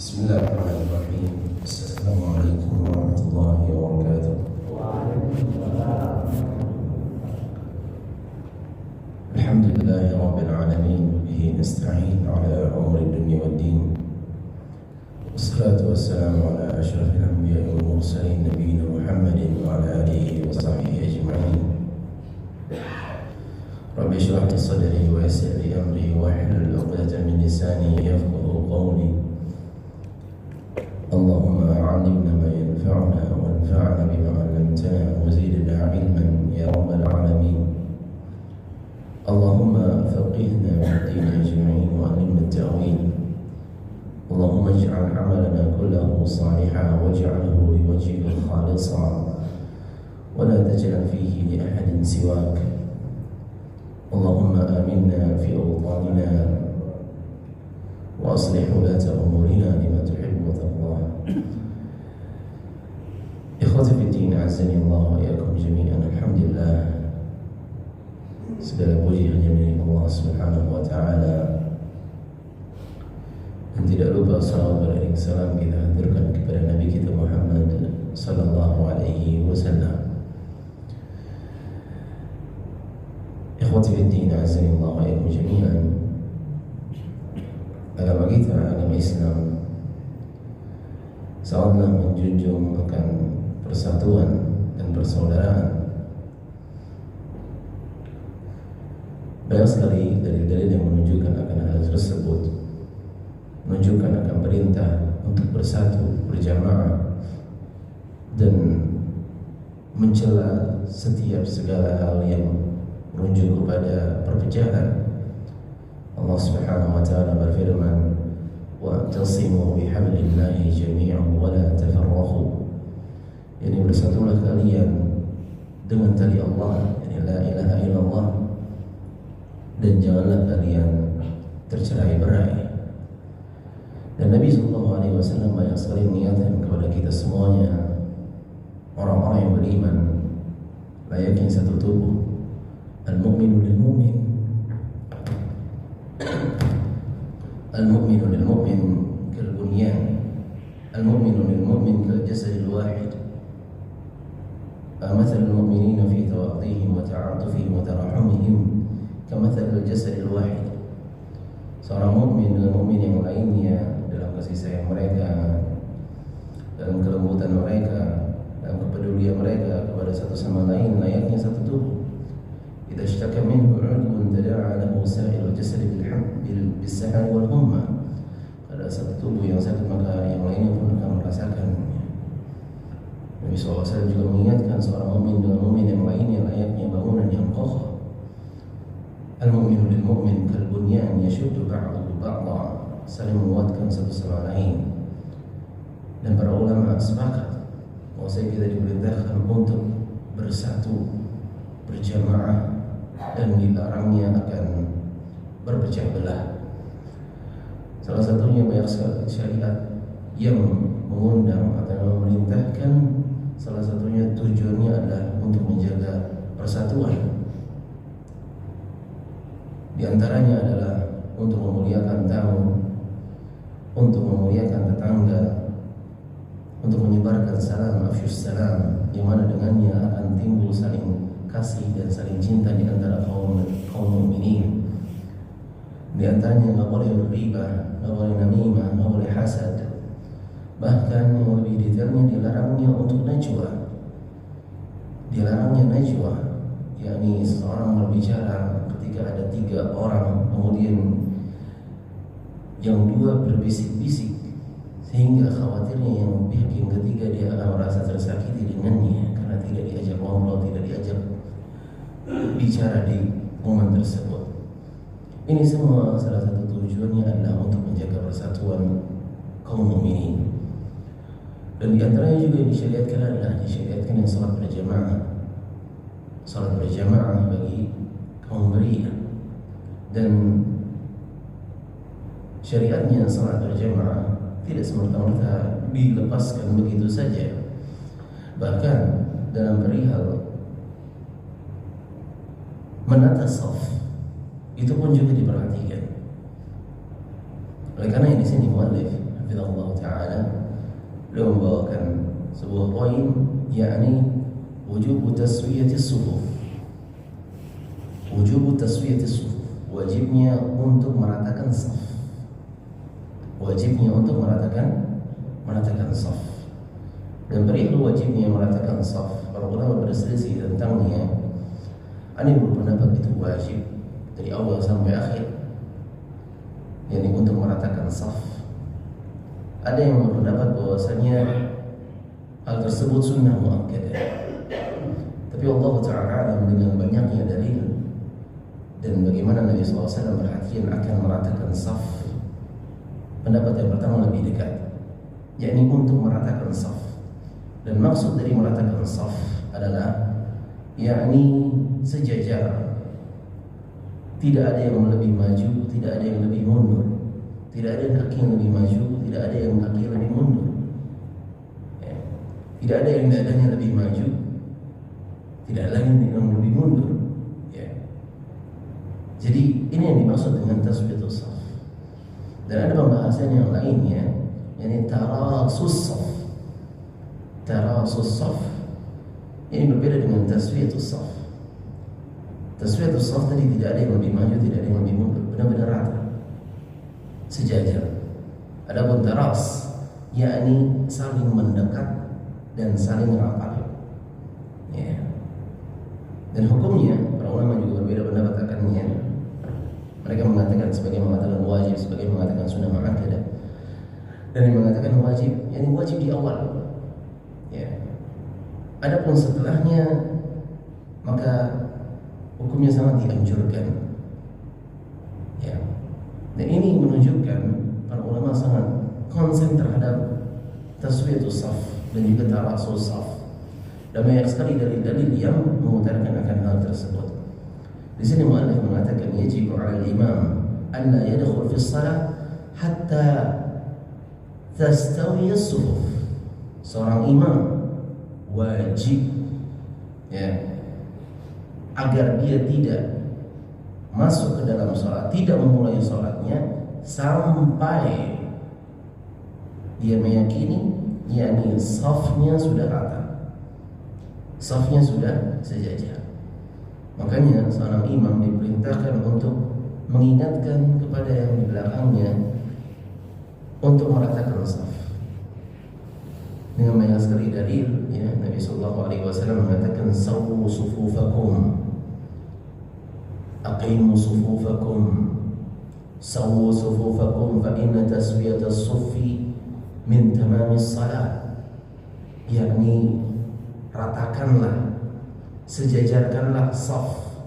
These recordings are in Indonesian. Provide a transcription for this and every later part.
Bismillahirrahmanirrahim. Assalamualaikum warahmatullahi wabarakatuh. Alhamdulillahi rabbil alamin, bihi nasta'in ala umuri dunya waddin. Wassalatu wassalamu ala asyrafil anbiya'i wal mursalin nabiyina Muhammadin wa ala alihi wa sahbihi ajma'in. Rabbi shrah li sadri wa yassir li amri wahlul 'uqdatam min lisani yafqahu qawli. اللهم علمنا ما ينفعنا وانفعنا بما علمتنا وزدنا علما يا رب العالمين. اللهم فقهنا في الدين أجمعين وعلمنا التأويل. اللهم اجعل عملنا كله صالحا واجعله لوجهك خالصا ولا تجعل فيه لأحد سواك. اللهم آمنا في أوطاننا وأصلح ولاة أمورنا لما تحب وترضى. Ikhwati fi din, azani Allah wa iyyakum jami'an. Alhamdulillah, segala puji hanya milik Allah Subhanahu wa taala. Dan tidak lupa salawat dan salam kita haturkan kepada Nabi kita Muhammad sallallahu alaihi wasallam. Ikhwati fi din, azani Allah wa iyyakum jami'an. Agama kita, agama Islam, sangatlah menjunjung akan persatuan dan persaudaraan. Banyak sekali dalil-dalil yang menunjukkan akan hal tersebut, menunjukkan akan perintah untuk bersatu, berjamaah, dan mencela setiap segala hal yang merujuk kepada perpecahan. Allah Subhanahu wa taala berfirman, "Wa'tasimu bihablillahi jami'an wa la tafarraqu." Yani bersatulah kalian dengan tali Allah, yani la ilaha illallah, dan janganlah kalian tercerai-berai. Dan Nabi sallallahu alaihi wasallam banyak sekali mengingatkan kepada kita semuanya, orang-orang yang beriman, layaknya satu tubuh. Al-mu'minu lil-mu'min, al-mu'minu lil-mu'min kal-bunyan, al-mu'minu lil-mu'min kal-jasad al-wahid. مثل المؤمنين في تواضعهم وتعاطفهم وتراحمهم كمثل الجسد الواحد. Seorang mukmin dengan mukmin yang lainnya dalam kasih sayang mereka, dalam kelembutan mereka, dalam kepedulian mereka kepada satu sama lain, layaknya satu tubuh. إذا اشتكى منه عضو تداعى له سائر الجسد بالسهر والهمة. Kalau satu tubuh yang sakit, maka yang lainnya pun akan merasakan. Nabi SAW juga mengingatkan seorang mukmin dengan mukmin yang lainnya layaknya bangunan yang kokoh. Al-mu'minu lil-mu'min kal-bunyan yashuddu ba'duhu ba'dha. Saling menguatkan satu sama lain. Dan para ulama sepakat bahwa kita diperintahkan untuk bersatu, berjamaah, dan dilarangnya akan berpecah belah. Salah satunya banyak sekali syariat yang mengundang atau memerintahkan, salah satunya tujuannya adalah untuk menjaga persatuan. Di antaranya adalah untuk memuliakan tamu, untuk memuliakan tetangga, untuk menyebarkan salam, afsyus salam, yang mana dengannya akan timbul saling kasih dan saling cinta di antara kaum mukminin. Di antaranya nggak boleh berriba, nggak boleh namimah, nggak boleh hasad. Bahkan yang lebih detailnya dilarangnya untuk najwa. Dilarangnya najwa, yakni seseorang berbicara ketika ada 3 orang, kemudian yang 2 berbisik-bisik, sehingga khawatirnya yang pihak yang ketiga dia akan merasa tersakiti dengannya karena tidak diajak ngobrol, tidak diajak bicara di momen tersebut. Ini semua salah satu tujuannya adalah untuk menjaga persatuan kaum mukminin. Dan di antaranya juga yang disyariatkan adalah disyariatkan yang salat berjamaah. Salat berjamaah bagi kaum beriman. Dan syariatnya salat berjamaah tidak semerta-merta dilepaskan begitu saja. Bahkan dalam perihal menata saf itu pun juga diperhatikan. Oleh karena di sini muallif hafizahullah beliau membawakan sebuah poin, yakni wujub taswiyati sufuf. Wujub taswiyati sufuf, wajibnya untuk meratakan saf. Wajibnya untuk meratakan saf. Dan perihal wajibnya meratakan saf, para ulama berselisih tentangnya. Ada yang berpendapat itu wajib dari awal sampai akhir, yakni untuk meratakan saf. Ada yang berpendapat bahwasanya hal tersebut sunnah muakkadah. Tapi Allah Ta'ala alam dengan banyaknya dalil dan bagaimana Nabi SAW perhatian akan meratakan saf, pendapat yang pertama lebih dekat, yakni untuk meratakan saf. Dan maksud dari meratakan saf adalah yakni sejajar. Tidak ada yang lebih maju, tidak ada yang lebih mundur. Tidak ada yang kaki yang lebih maju, tidak ada yang kaki yang lebih mundur. Tidak ada yang dadanya lebih maju, tidak ada yang lebih mundur. Jadi ini yang dimaksud dengan taswiyatus shaf. Dan ada pembahasan yang lainnya, yakni tarasus shaf. Tarasus shaf ini berbeda dengan taswiyatus shaf. Taswiyatus shaf tadi tidak ada yang lebih maju, tidak ada yang lebih mundur, benar-benar rata, sejajar. Adapun taras, yakni saling mendekat dan saling rapat. Dan hukumnya para ulama juga berbeda pendapat akannya. Mereka mengatakan sebagian mengatakan wajib, sebagian mengatakan sunnah muakkadah. Dan yang mengatakan wajib, yakni wajib di awal. Adapun setelahnya maka hukumnya sangat dianjurkan. Dan ini menunjukkan para ulama sangat konsen terhadap taswiyatus shaf dan juga tarasus shaf. Dan banyak sekali dalil-dalil yang mengutarakan akan hal tersebut. Di sini muallif mengatakan yajib 'ala al-imam an la yadkhul fi shalah hatta tastawi as-sufuf. Seorang imam wajib agar dia tidak masuk ke dalam salat, tidak memulai salatnya sampai dia meyakini yakni safnya sudah rata, safnya sudah sejajar. Makanya seorang imam diperintahkan untuk mengingatkan kepada yang di belakangnya untuk meratakan saf. Dengan banyak sekali dalil, Nabi Sallallahu Alaihi Wasallam mengatakan sawu sufufakum, aqimu sufufakum, sawu sufufakum, fa inna taswiyatas suffi min tamamis salat. Yakni ratakanlah, sejajarkanlah saf,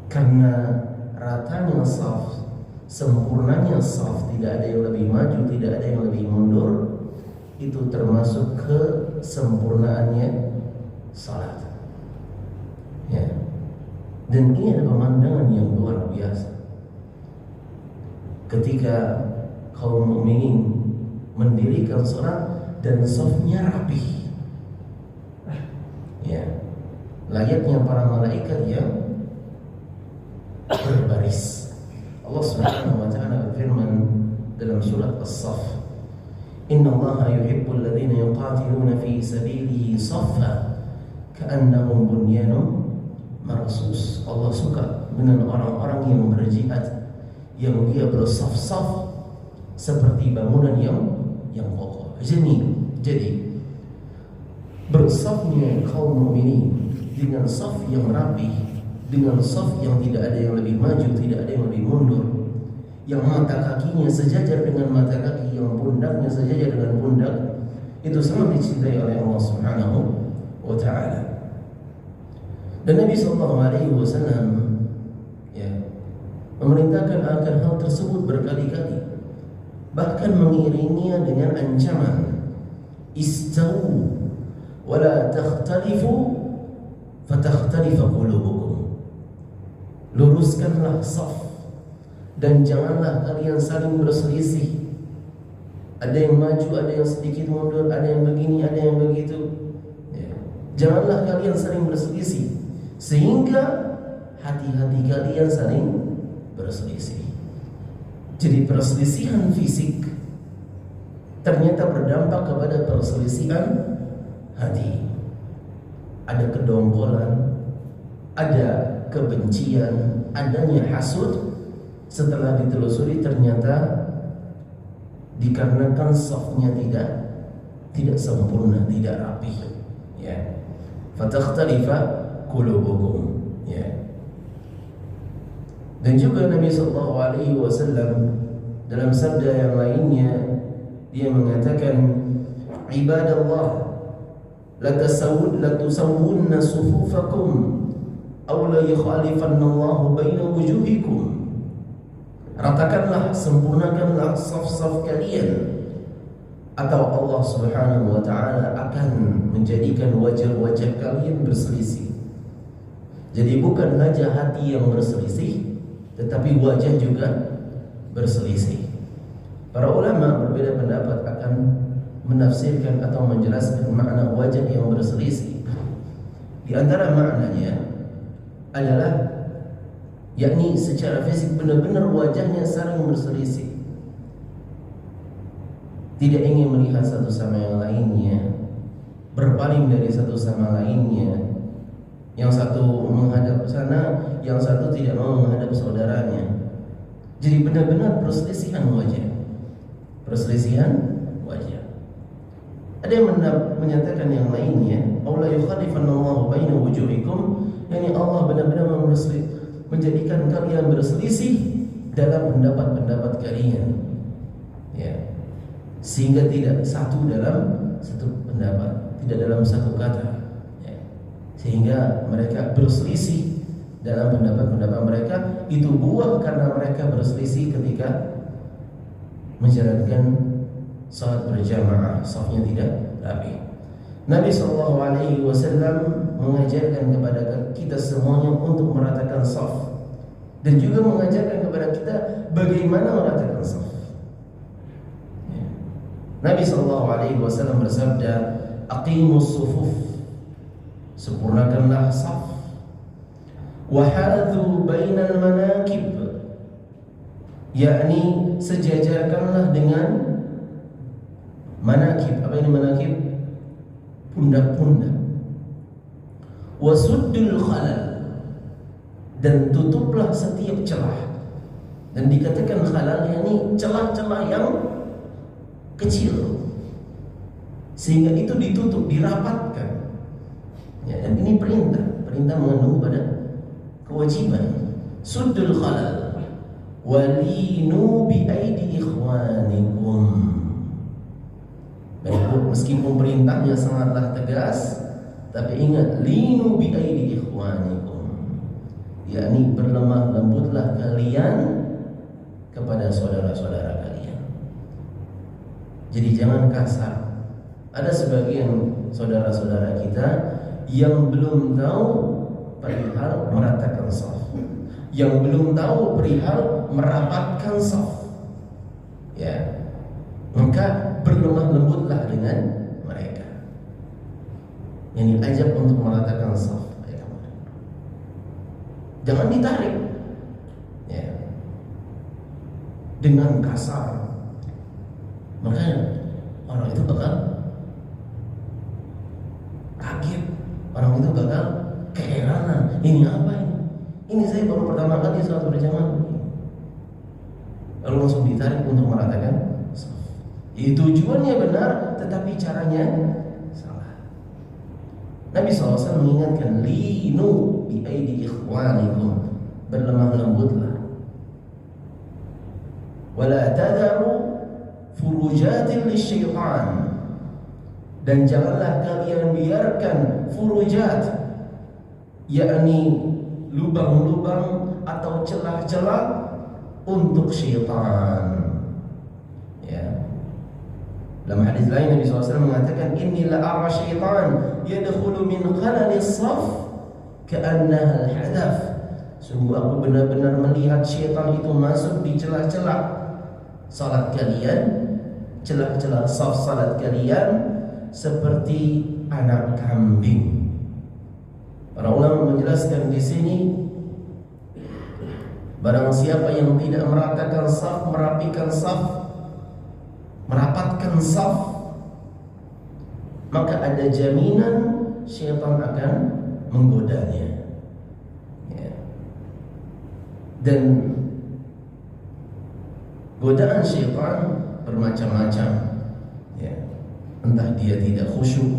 karena ratanya saf, sempurnanya saf, tidak ada yang lebih maju, tidak ada yang lebih mundur, itu termasuk kesempurnaannya salat. Dan ini adalah pemandangan yang luar biasa ketika kaum mukminin mendirikan salat dan safnya rapi. Layaknya para malaikat yang berbaris. Allah Subhanahu wa taala berfirman dalam surat As-Saff, Inna Allaha yuhibbul ladzina yuqatiluna fi sabilihi saffa ka'annahum bunyanun marsus. Allah suka dengan orang-orang yang berjihad, yang dia bersaf-saf seperti bangunan yang kokoh. Jadi bersafnya kaum mukminin dengan saf yang rapi, dengan saf yang tidak ada yang lebih maju, tidak ada yang lebih mundur, yang mata kakinya sejajar dengan mata kaki, yang pundaknya sejajar dengan pundak, itu sangat dicintai oleh Allah Subhanahu wa taala. Dan Nabi sallallahu alaihi wasallam memerintahkan akan hal tersebut berkali-kali, bahkan mengiringinya dengan ancaman istawu wala takhtalifu fatakhtalifa qulubukum. Luruskanlah saf dan janganlah kalian saling berselisih. Ada yang maju, ada yang sedikit mundur, ada yang begini, ada yang begitu. Janganlah kalian saling berselisih sehingga hati-hati kalian saling berselisih. Jadi perselisihan fisik ternyata berdampak kepada perselisihan hati. Ada kedongkolan, ada kebencian, adanya hasud. Setelah ditelusuri ternyata dikarenakan safnya tidak sempurna, tidak rapi, ya. Fatakhtalifa qulubukum, ya. Dan juga Nabi sallallahu alaihi wasallam dalam sabda yang lainnya dia mengatakan, ibadallah la tusawwunna sufufakum aw la yukhalifanna Allahu baina wujuhikum. Ratakanlah, sempurnakanlah saf-saf kalian, atau Allah Subhanahu wa taala akan menjadikan wajah-wajah kalian berselisih. Jadi bukan saja hati yang berselisih, tetapi wajah juga berselisih. Para ulama berbeda pendapat akan menafsirkan atau menjelaskan makna wajah yang berselisih. Di antara maknanya adalah yakni secara fisik benar-benar wajahnya saling berselisih, tidak ingin melihat satu sama yang lainnya, berpaling dari satu sama lainnya. Yang satu menghadap ke sana, yang satu tidak mau menghadap saudaranya. Jadi benar-benar perselisihan wajah. Perselisihan wajah. Ada yang menyatakan yang lainnya, Allah yukhalifanallahu baina wujuhikum, yakni Allah benar-benar menjadikan kalian berselisih dalam pendapat-pendapat kalian, ya, sehingga tidak satu dalam satu pendapat, tidak dalam satu kata, ya. Sehingga mereka berselisih dalam pendapat-pendapat mereka. Itu buah karena mereka berselisih ketika menjalankan salat berjamaah, safnya tidak rapi. Nabi SAW mengajarkan kepada kita semuanya untuk meratakan saf, dan juga mengajarkan kepada kita bagaimana meratakan saf. Nabi SAW bersabda, aqimus sufuf, sempurnakanlah saf, wahadhu bainal manakib, yakni sejajarkanlah dengan manakib. Apa ini manakib? Pundak-pundak. Wasuddul khalal, dan tutuplah setiap celah. Dan dikatakan khalal yakni celah-celah yang kecil, sehingga itu ditutup, dirapatkan, ya. Dan ini perintah mengandung pada kewajiban. Suddul khalal, walinu bi aidi ikhwanikum. Baik, meskipun perintahnya sangatlah tegas, tapi ingat, linu bi aidi ikhwanikum, yakni berlemah lembutlah kalian kepada saudara-saudara kalian. Jadi jangan kasar. Ada sebagian saudara-saudara kita yang belum tahu perihal meratakan shaf, yang belum tahu perihal merapatkan shaf, ya, maka berlemah lembutlah dengan mereka. Yang diajak untuk meratakan shaf, ya. Jangan ditarik, ya, dengan kasar. Makanya orang itu bakal kaget, orang itu bakal keheranan. Ini apa ini? Ini saya baru pertama kali salat berjamaah. Lalu langsung ditarik untuk meratakan. Tujuannya benar, tetapi caranya salah. Nabi SAW mengingatkan, linu bi aidi ikhwanikum, berlemah lembutlah. Wala tad'u furujatin lisyaitan, dan janganlah kalian biarkan furujat, yakni lubang-lubang atau celah-celah untuk syaitan, ya. Dalam hadis lain Nabi SAW mengatakan, inni la ara syaitan yadkhulu min khalalis saf ka'annaha al-hadaf. Sungguh aku benar-benar melihat syaitan itu masuk di celah-celah salat kalian, celah-celah saf salat kalian, seperti anak kambing. Para ulama menjelaskan di sini, barang siapa yang tidak meratakan saf, merapikan saf, merapatkan saf, maka ada jaminan syaitan akan menggodanya. Ya. Dan godaan syaitan bermacam-macam. Ya. Entah dia tidak khusyuk,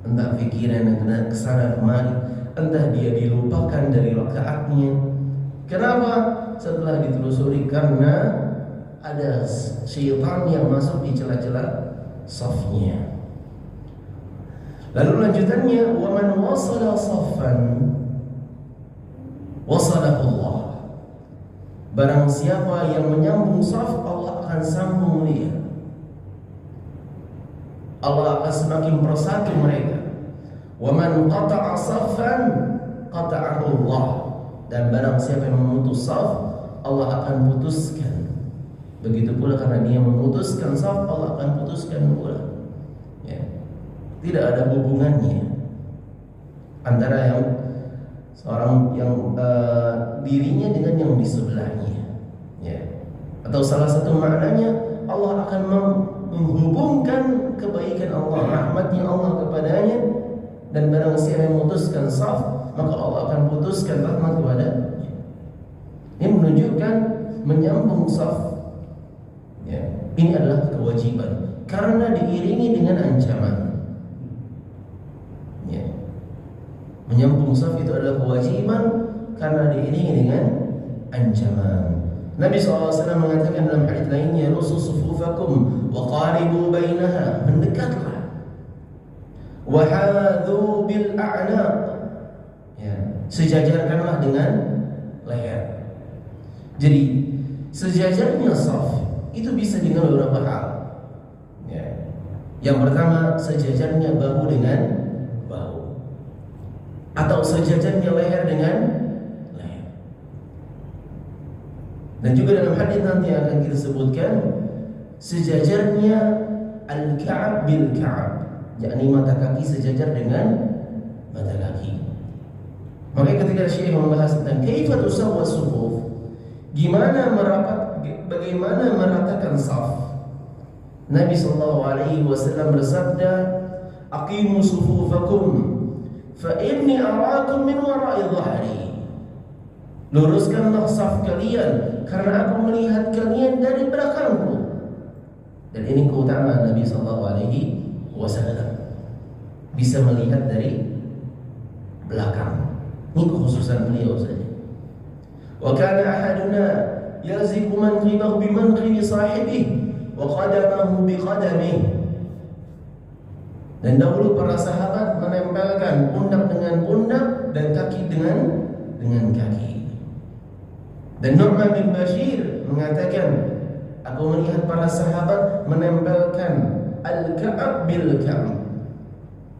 entah pikiran yang kena kesana kemari, entah dia dilupakan dari rakaatnya. Kenapa? Setelah ditelusuri, karena ada syaitan yang masuk di celah-celah safnya. Lalu lanjutannya, wa man wasala saffan wasalahu Allah. Barang siapa yang menyambung saf, Allah akan sambung dia. Allah akan semakin bersatu mereka. Wa man qata'a saffan qata'ahu Allah. Dan barang siapa yang memutus saf, Allah akan putuskan. Begitu pula karena dia memutuskan saf, Allah akan putuskan pula. Ya. Tidak ada hubungannya antara yang seorang yang dirinya dengan yang di sebelahnya. Ya. Atau salah satu maknanya, Allah akan menghubungkan kebaikan Allah, rahmatnya Allah kepadanya. Dan barang siapa yang memutuskan saf, maka Allah akan putuskan rahmat kepadanya. Ini menunjukkan menyambung saf. Ya, ini adalah kewajiban karena diiringi dengan ancaman. Ya. Menyambung saf itu adalah kewajiban karena diiringi dengan ancaman. Nabi SAW mengatakan dalam hadis lainnya, rusu sufufakum wa qaribu bainaha, mendekatlah. Wa hadhu bil a'naq, ya, sejajarkanlah dengan leher. Jadi sejajarnya saf itu bisa dengan beberapa hal. Ya. Yang pertama, sejajarnya bahu dengan bahu, atau sejajarnya leher dengan leher. Dan juga dalam hadis nanti akan kita sebutkan, sejajarnya al-ka'ab bil ka'ab, yakni mata kaki sejajar dengan mata kaki. Makanya ketika Syekh membahas tentang kaifa tusawwa sufuf, bagaimana meratakan saf, Nabi SAW bersabda, aqimu sufufakum fa inni araakum min wara'i dhahri. Luruskanlah saf kalian karena aku melihat kalian dari belakangku. Dan ini keutamaan Nabi SAW, bisa melihat dari belakang. Ini kekhususan beliau saja. Wa kana ahaduna yaziqu manqibahu bi manqibi sahibihi wa qadamahu bi qadamihi. Dan dahulu para sahabat menempelkan pundak dengan pundak dan kaki dengan kaki. Dan Nu'man bin Bashir mengatakan, aku melihat para sahabat menempelkan al-ka'ab bil ka'ab,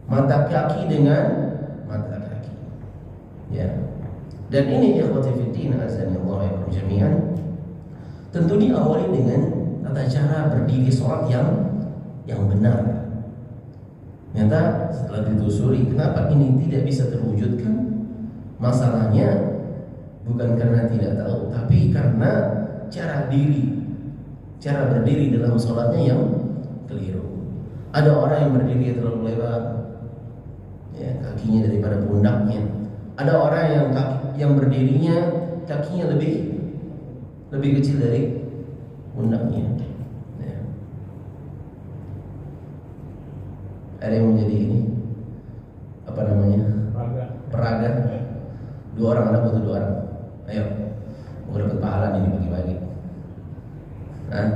mata kaki dengan mata kaki. Ya. Dan ini ikhwati fiddin azani Allah wa jami'an, tentu diawali dengan tata cara berdiri sholat yang benar. Ternyata setelah ditelusuri, kenapa ini tidak bisa terwujudkan? Masalahnya bukan karena tidak tahu, tapi karena cara berdiri dalam sholatnya yang keliru. Ada orang yang berdiri terlalu lebar, ya, kakinya daripada pundaknya. Ada orang yang berdirinya kakinya lebih kecil dari pundaknya. Ya. Ada yang menjadi ini apa namanya? Peraga. 2 orang, ada butuh 2 orang. Ayo, mau dapat pahala ini bagi-bagi. Nah,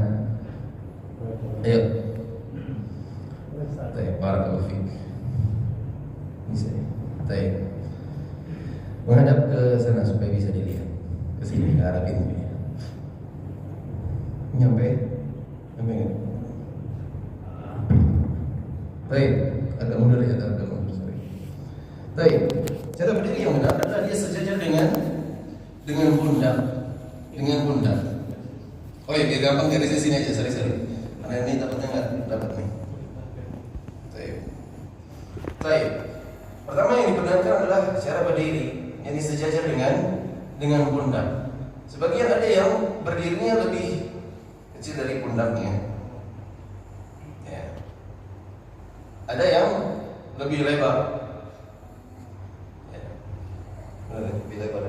ayo. Baik, barakallahu fiik. Bisa. Baik. Menghadap ke sana supaya bisa dilihat. Ke sini, ke arah pintu ya. Nyampe. Baik, agak mundur ya, agak mundur. Sorry. Baik. Cara berdiri yang benar adalah dia sejajar dengan pundak. Oh iya, biar gampang dari sini aja, sorry. Karena ini takutnya nggak dapat nih. Baik. Pertama yang dibenarkan adalah cara berdiri, yang sejajar dengan pundak. Sebagian ada yang berdirinya lebih kecil dari pundaknya. lebih lebar. Ya. Lebih lebar.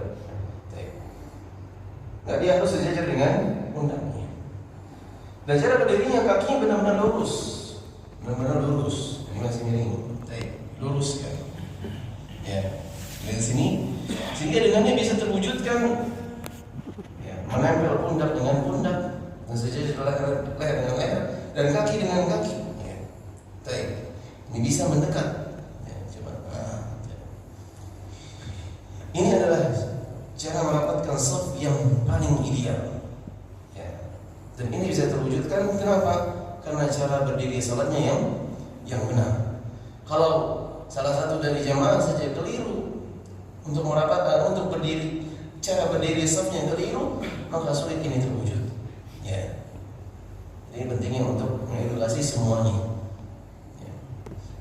Nah, dia harus sejajar dengan pundaknya. Dan cara berdirinya kakinya benar-benar lurus. Benar-benar lurus. Ini masih miring. Lurus kan. Ya. Dari sini sehingga dengannya bisa terwujudkan ya, menempel pundak dengan pundak dan sejajar leher dengan leher dan kaki dengan kaki. Ya. Ini bisa mendekat. Ya, coba. Ini adalah cara merapatkan shaf yang paling ideal. Ya. Dan ini bisa terwujudkan kenapa? Karena cara berdiri salatnya yang benar. Kalau salah satu dari jamaah saja keliru untuk merapatkan, untuk berdiri, cara berdiri safnya keliru, maka sulit ini terwujud. Ya. Jadi pentingnya untuk mengedukasi semuanya. Ya.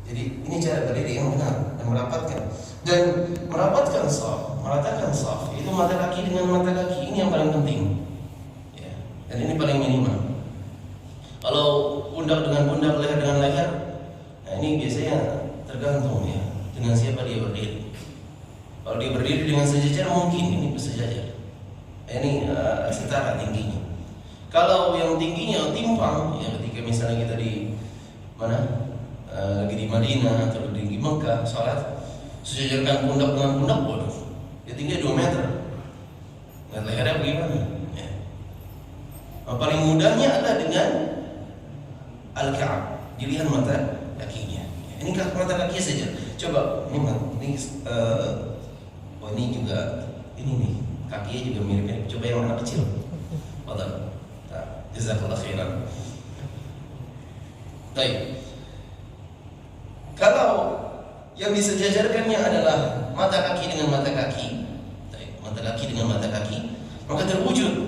Jadi ini cara berdiri yang benar dan merapatkan. Dan merapatkan saf, meratakan saf, itu mata kaki dengan mata kaki, ini yang paling penting. Ya. Dan ini paling minimal. Kalau pundak dengan pundak, leher dengan leher, nah ini biasanya tergantung ya dengan siapa dia berdiri. Kalau dia berdiri dengan sejajar mungkin ini bersejajar. Ini setara tingginya. Kalau yang tingginya timpang, ya ketika misalnya kita di mana, lagi di Madinah atau di Mekah salat, sejajarkan pundak dengan pundak, waduh, dia tingginya 2 meter. Dan lehernya bagaimana? Ya. Nah, paling mudahnya adalah dengan al-ka'ab, dilihat mata kakinya. Ya, ini mata kakinya saja. Coba ini ini juga ini nih kakinya juga mirip-mirip. Coba yang anak kecil. Fadhal. Jazakallahu khairan. Baik. Kalau yang disejajarkannya adalah mata kaki dengan mata kaki, mata kaki dengan mata kaki, maka terwujud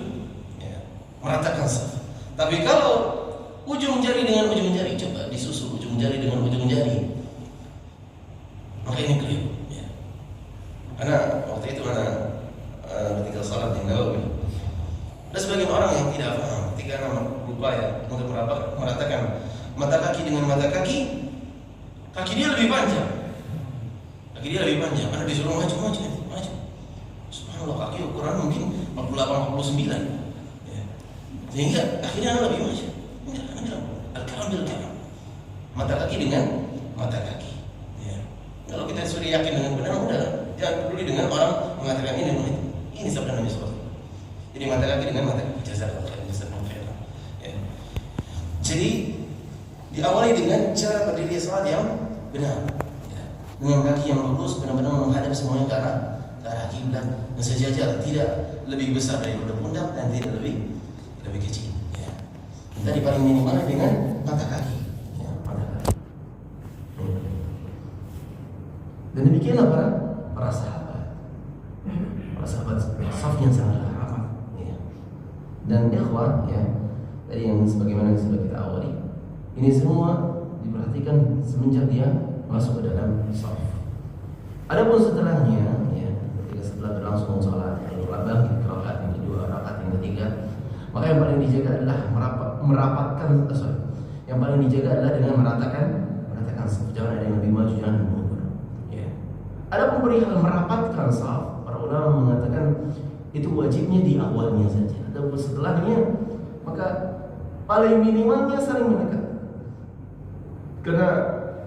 ya, meratakan saf. Tapi kalau ujung jari dengan ujung jari, coba disusul ujung jari dengan ujung jari, maka ini keliru. Karena waktu itu ketika salat di Nawawi, ada sebagian orang yang tidak paham ketika berupaya untuk meratakan mata kaki dengan mata kaki, kaki dia lebih panjang. Kaki dia lebih panjang karena disuruh maju. Subhanallah, kaki ukuran mungkin 48-49. Ya. Sehingga akhirnya lebih maju. Enggak. Al-kalam bil kalam. Mata kaki dengan mata kaki. Ya. Kalau kita sudah yakin dengan benar, udah. Jangan peduli dengan orang mengatakan ini sabda Nabi SAW. Jadi mata kaki dengan mata kaki. Jazakallahu khairan. Ya. Jadi diawali dengan cara berdiri salat yang benar. Ya. Dengan kaki yang lurus, benar-benar menghadap semuanya ke arah kiblat dan sejajar, tidak lebih besar daripada pundak dan tidak lebih kecil. Ya. Tadi paling minimal dengan mata kaki. Ya, mata kaki. Dan demikianlah para sahabat safnya sangatlah rapat ya. Dan ikhwan ya, dari yang sebagaimana yang sudah kita awali, ini semua diperhatikan semenjak dia masuk ke dalam saf. Adapun setelahnya ya, setelah berlangsung salat, lalu bangkit ke rakaat yang kedua, rakaat yang ketiga, maka yang paling dijaga adalah yang paling dijaga adalah dengan meratakan saf. Jangan ada yang lebih maju, jangan mundur. Adapun perihal merapatkan saf, para ulama mengatakan itu wajibnya di awalnya saja. Adapun setelahnya, maka paling minimalnya saling mendekat. Karena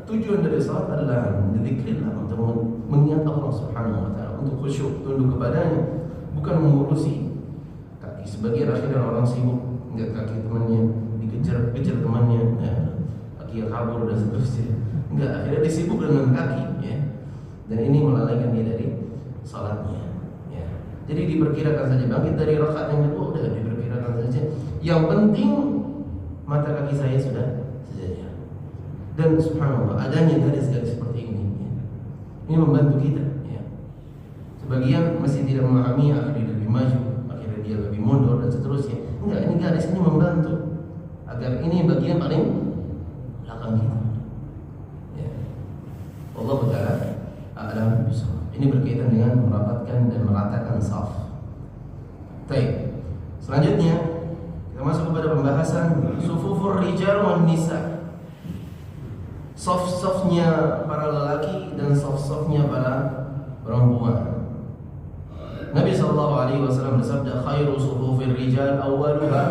tujuan dari salat adalah dzikrillah, untuk mengingat Allah Subhanahu wa taala, untuk khusyuk, tunduk kepadanya, bukan mengurusi kaki. Sebagian akhirnya orang sibuk lihat kaki temannya, dikejar temannya, ya, kaki yang kabur dan seterusnya. Enggak, akhirnya disibuk dengan kaki, ya. Dan ini melalaikan dia dari salatnya ya. Jadi diperkirakan saja, bangkit dari rakaat yang kedua, udah diperkirakan saja. Yang penting mata kaki saya sudah sejajar. Dan subhanallah, adanya garis-garis seperti ini ya. Ini membantu kita ya. Sebagian masih tidak memahami, akhirnya lebih maju, akhirnya dia lebih mundur dan seterusnya. Enggak, ini garis ini membantu agar ini bagian paling belakang kita ya. Allah Ta'ala a'lam bishawab. Ini berkaitan dengan merapatkan dan meratakan saf. Baik. Selanjutnya kita masuk kepada pembahasan sufufur rijal wan nisa. soft-softnya para lelaki dan soft-softnya para perempuan. Nabi SAW bersabda, khairu sufufir rijal awwaluha,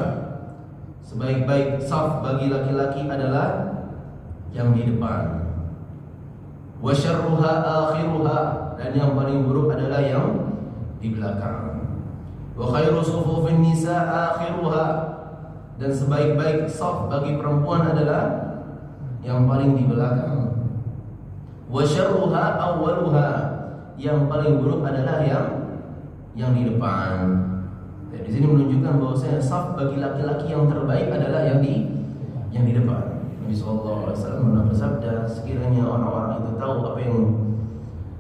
sebaik-baik saf bagi laki-laki adalah yang di depan. Wa syarruha akhiruha, dan yang paling buruk adalah yang di belakang. Wa khairu sufufin nisa akhiruha, dan sebaik-baik saf bagi perempuan adalah yang paling di belakang. Wa syarruha awwaluha, yang paling buruk adalah yang di depan. Ya, di sini menunjukkan bahwasanya saf bagi laki-laki yang terbaik adalah yang di depan. Nabi SAW pernah bersabda, sekiranya orang-orang itu tahu apa yang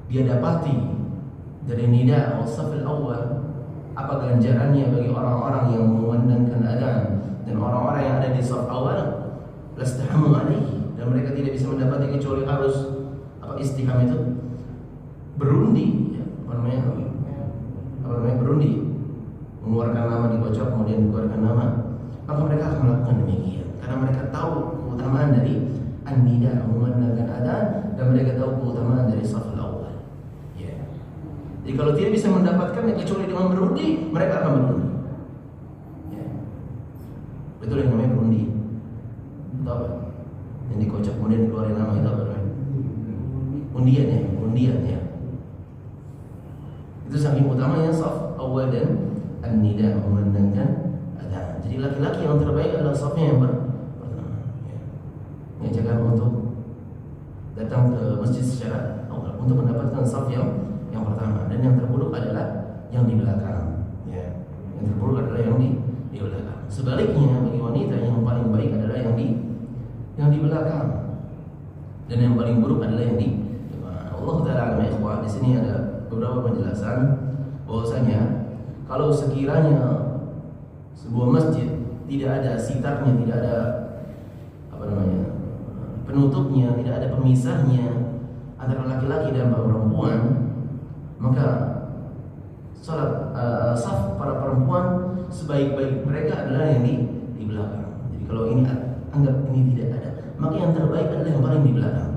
dia dapati dari nida atau safil awal, apa ganjarannya bagi orang-orang yang mengumandangkan adzan dan orang-orang yang ada di saf awal, lastahamu alaihi, dan mereka tidak bisa mendapati kecuali harus istiham itu berundi, ya, berundi, mengeluarkan nama, dikocok kemudian dikeluarkan nama, maka mereka akan melakukan demikian karena mereka tahu keutamaan dari an-nida, mengumandangkan adzan, dan mereka tahu keutamaan dari safal awal. Ya. Jadi kalau tidak bisa mendapatkannya kecuali dengan berundi, mereka akan berundi. Ya. Betul yang namanya berundi. Tahu apa? Yang dikocok kemudian dikeluarkan nama itu apa namanya? Undian ya. Itu saking utamanya saf awal dan an-nida, mengumandangkan adzan. Jadi laki-laki yang terbaik adalah safnya yang pertama. Ya. Jangan untuk datang ke masjid secara awal untuk mendapatkan saf yang pertama, dan yang terburuk adalah yang di belakang. Ya. Yang terburuk adalah yang di belakang. Sebaliknya bagi wanita yang paling baik adalah yang di belakang, dan yang paling buruk adalah yang di depan. Allah Ta'ala alam ikhwan, di sini ada beberapa penjelasan bahwasanya kalau sekiranya sebuah masjid tidak ada sitarnya, tidak ada penutupnya, tidak ada pemisahnya antara laki-laki dan perempuan, maka salat saf para perempuan sebaik-baik mereka adalah yang di belakang. Jadi kalau ini anggap ini tidak ada, maka yang terbaik adalah yang paling di belakang.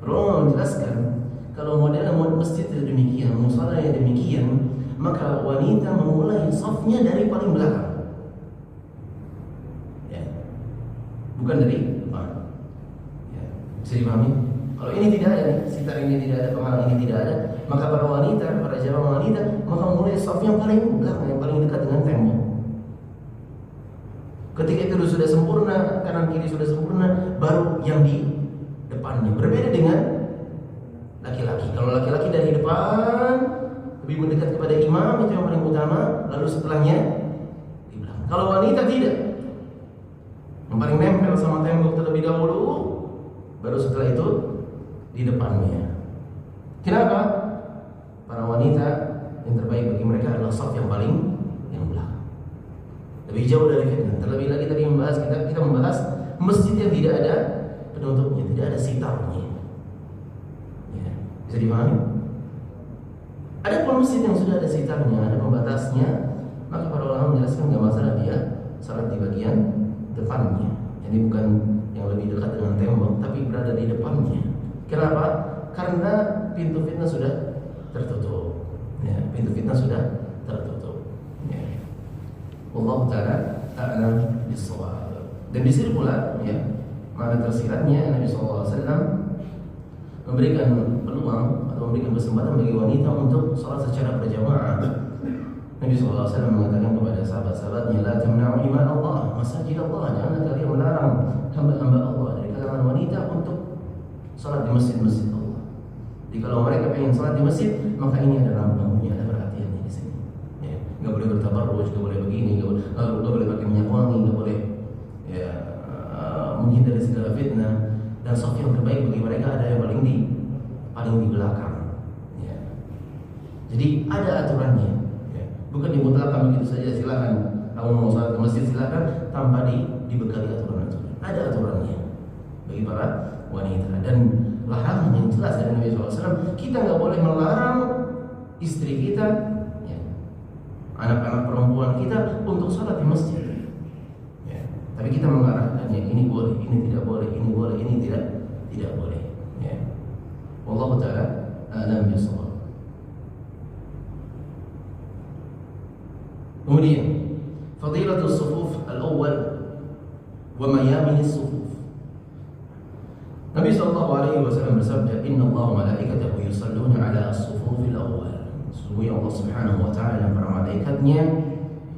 Rasulullah menjelaskan kalau model masjid demikian, musala yang demikian, maka wanita memulai safnya dari paling belakang, ya, bukan dari depan. Ya, bisa dipahami? Kalau ini tidak ada, sitar ini tidak ada, penghalang ini tidak ada, maka para wanita, para jamaah wanita, maka memulai saf yang paling belakang, yang paling dekat dengan tembok. Ketika itu sudah sempurna, kanan kiri sudah sempurna, baru yang di depannya. Berbeda dengan laki-laki. Kalau laki-laki dari depan lebih mendekat kepada imam, itu yang paling utama, lalu setelahnya di belakang. Kalau wanita tidak, yang paling nempel sama tembok terlebih dahulu, baru setelah itu di depannya. Kenapa? Para wanita yang terbaik bagi mereka adalah saf yang paling belakang. Lebih jauh dari fitnah. Terlebih lagi tadi kita membahas masjid yang tidak ada penutupnya, tidak ada sitarnya. Ya, bisa dipahami? Ada pun masjid yang sudah ada sitarnya, ada pembatasnya, maka para ulama menjelaskan nggak masalah dia salat di bagian depannya. Jadi bukan yang lebih dekat dengan tembok, tapi berada di depannya. Kenapa? Karena pintu fitnah sudah tertutup. Ya, pintu fitnah sudah tertutup. Ya. Allah Ta'ala a'lam bis-shawab. Dan di sini pula, ya, mana tersiratnya Nabi SAW memberikan peluang atau memberikan kesempatan bagi wanita untuk sholat secara berjamaah. Nabi SAW mengatakan kepada sahabat-sahabatnya, la tamna'u ima Allah masajid Allah, jangan kalian melarang hamba-hamba Allah dari kalangan wanita untuk sholat di masjid-masjid Allah. Jadi kalau mereka ingin sholat di masjid, maka ini ada rambu-rambunya, ada perhatiannya di sini. Ya, nggak boleh bertabarruj, nggak boleh begini, nggak boleh pakai minyak wangi, nggak boleh ya menghindari segala fitnah. Dan saf yang terbaik bagi mereka ada yang paling di belakang. Ya. Jadi ada aturannya. Ya. Bukan dimutlakan begitu saja, silakan kamu mau sholat ke masjid silakan tanpa dibekali aturan-aturan. Ada aturannya bagi para wanita, dan larangan yang jelas dari Nabi SAW. Kita nggak boleh melarang istri kita, ya, anak-anak perempuan kita untuk sholat di masjid. Ya. Tapi kita mengarahkannya, ini boleh, ini tidak boleh, ini boleh, ini wallahu taala a'lam bishawab. Kemudian fadilatus sufuf al-awwal wa mayaminis sufuf. Nabi sallallahu alaihi wasallam bersabda, "Inna Allah malaikatahu yusalluna ala as-sufufil awwal." Sesungguhnya Allah Subhanahu wa taala dan para malaikatnya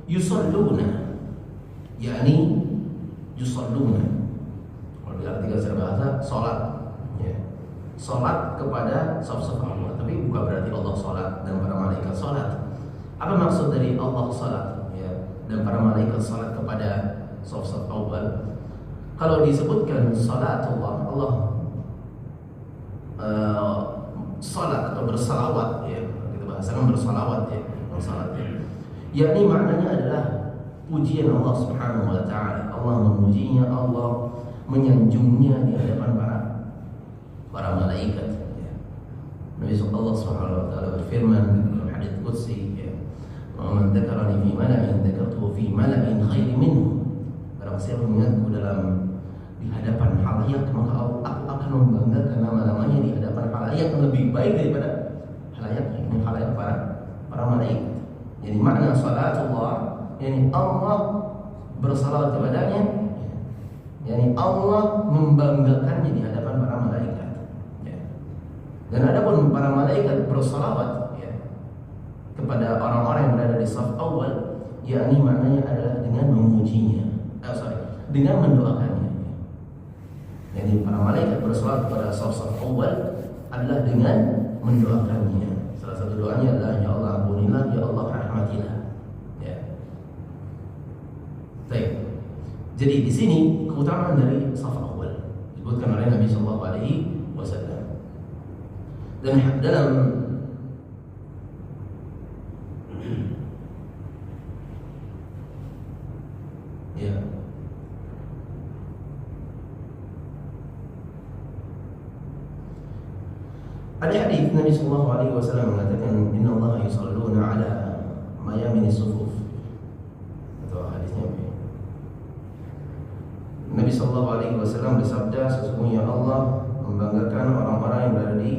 yusalluna, yakni yusalluna. Kalau diartikan secara bahasa, salat, ya. Salat kepada saf-saf awal, tapi bukan berarti Allah salat dan para malaikat salat. Apa maksud dari Allah salat, ya, dan para malaikat salat kepada saf-saf awal? Kalau disebutkan salatullah, Allah salat atau bersalawat, ya, kita bahasakan bersalawat, ya, bersalawat, ya. Yakni maknanya adalah pujian Allah Subhanahu wa taala. Allah memujinya, Allah menyanjungnya di hadapan para malaikat, ya. Nabi sallallahu Subhanahu wa taala berfirman dalam hadits qudsi, ya, "Wa man dzakarani fi mala'in dzakartuhu fi mala'in khairin minhu." Barang siapa mengingatku di hadapan halayak, maka aku akan membanggakan nama-namanya di hadapan halayak yang lebih baik daripada halayak ini, halayak para malaikat. Jadi makna salatullah, yani Allah bersalawat kepadanya, yani Allah membanggakannya di hadapan para malaikat, ya. Dan adapun para malaikat bersalawat, ya, kepada orang-orang yang berada di saf awal, yakni maknanya adalah dengan memujinya, dengan mendoakannya. Jadi para malaikat bersalawat kepada saf-saf awal adalah dengan mendoakannya. Salah satu doanya adalah, "Ya Allah ampunilah, ya Allah rahmatilah." Ya. Baik. Jadi di sini keutamaan dari saf awal disebutkan oleh Nabi sallallahu alaihi wasallam. Dan dalam ya, ada hadis Nabi sallallahu alaihi wasallam mengatakan, "Inna Allah yusalluna ala mayaminis sufuf." Atau hadisnya apa? Nabi sallallahu alaihi wasallam bersabda, sesungguhnya Allah membanggakan orang-orang yang berada di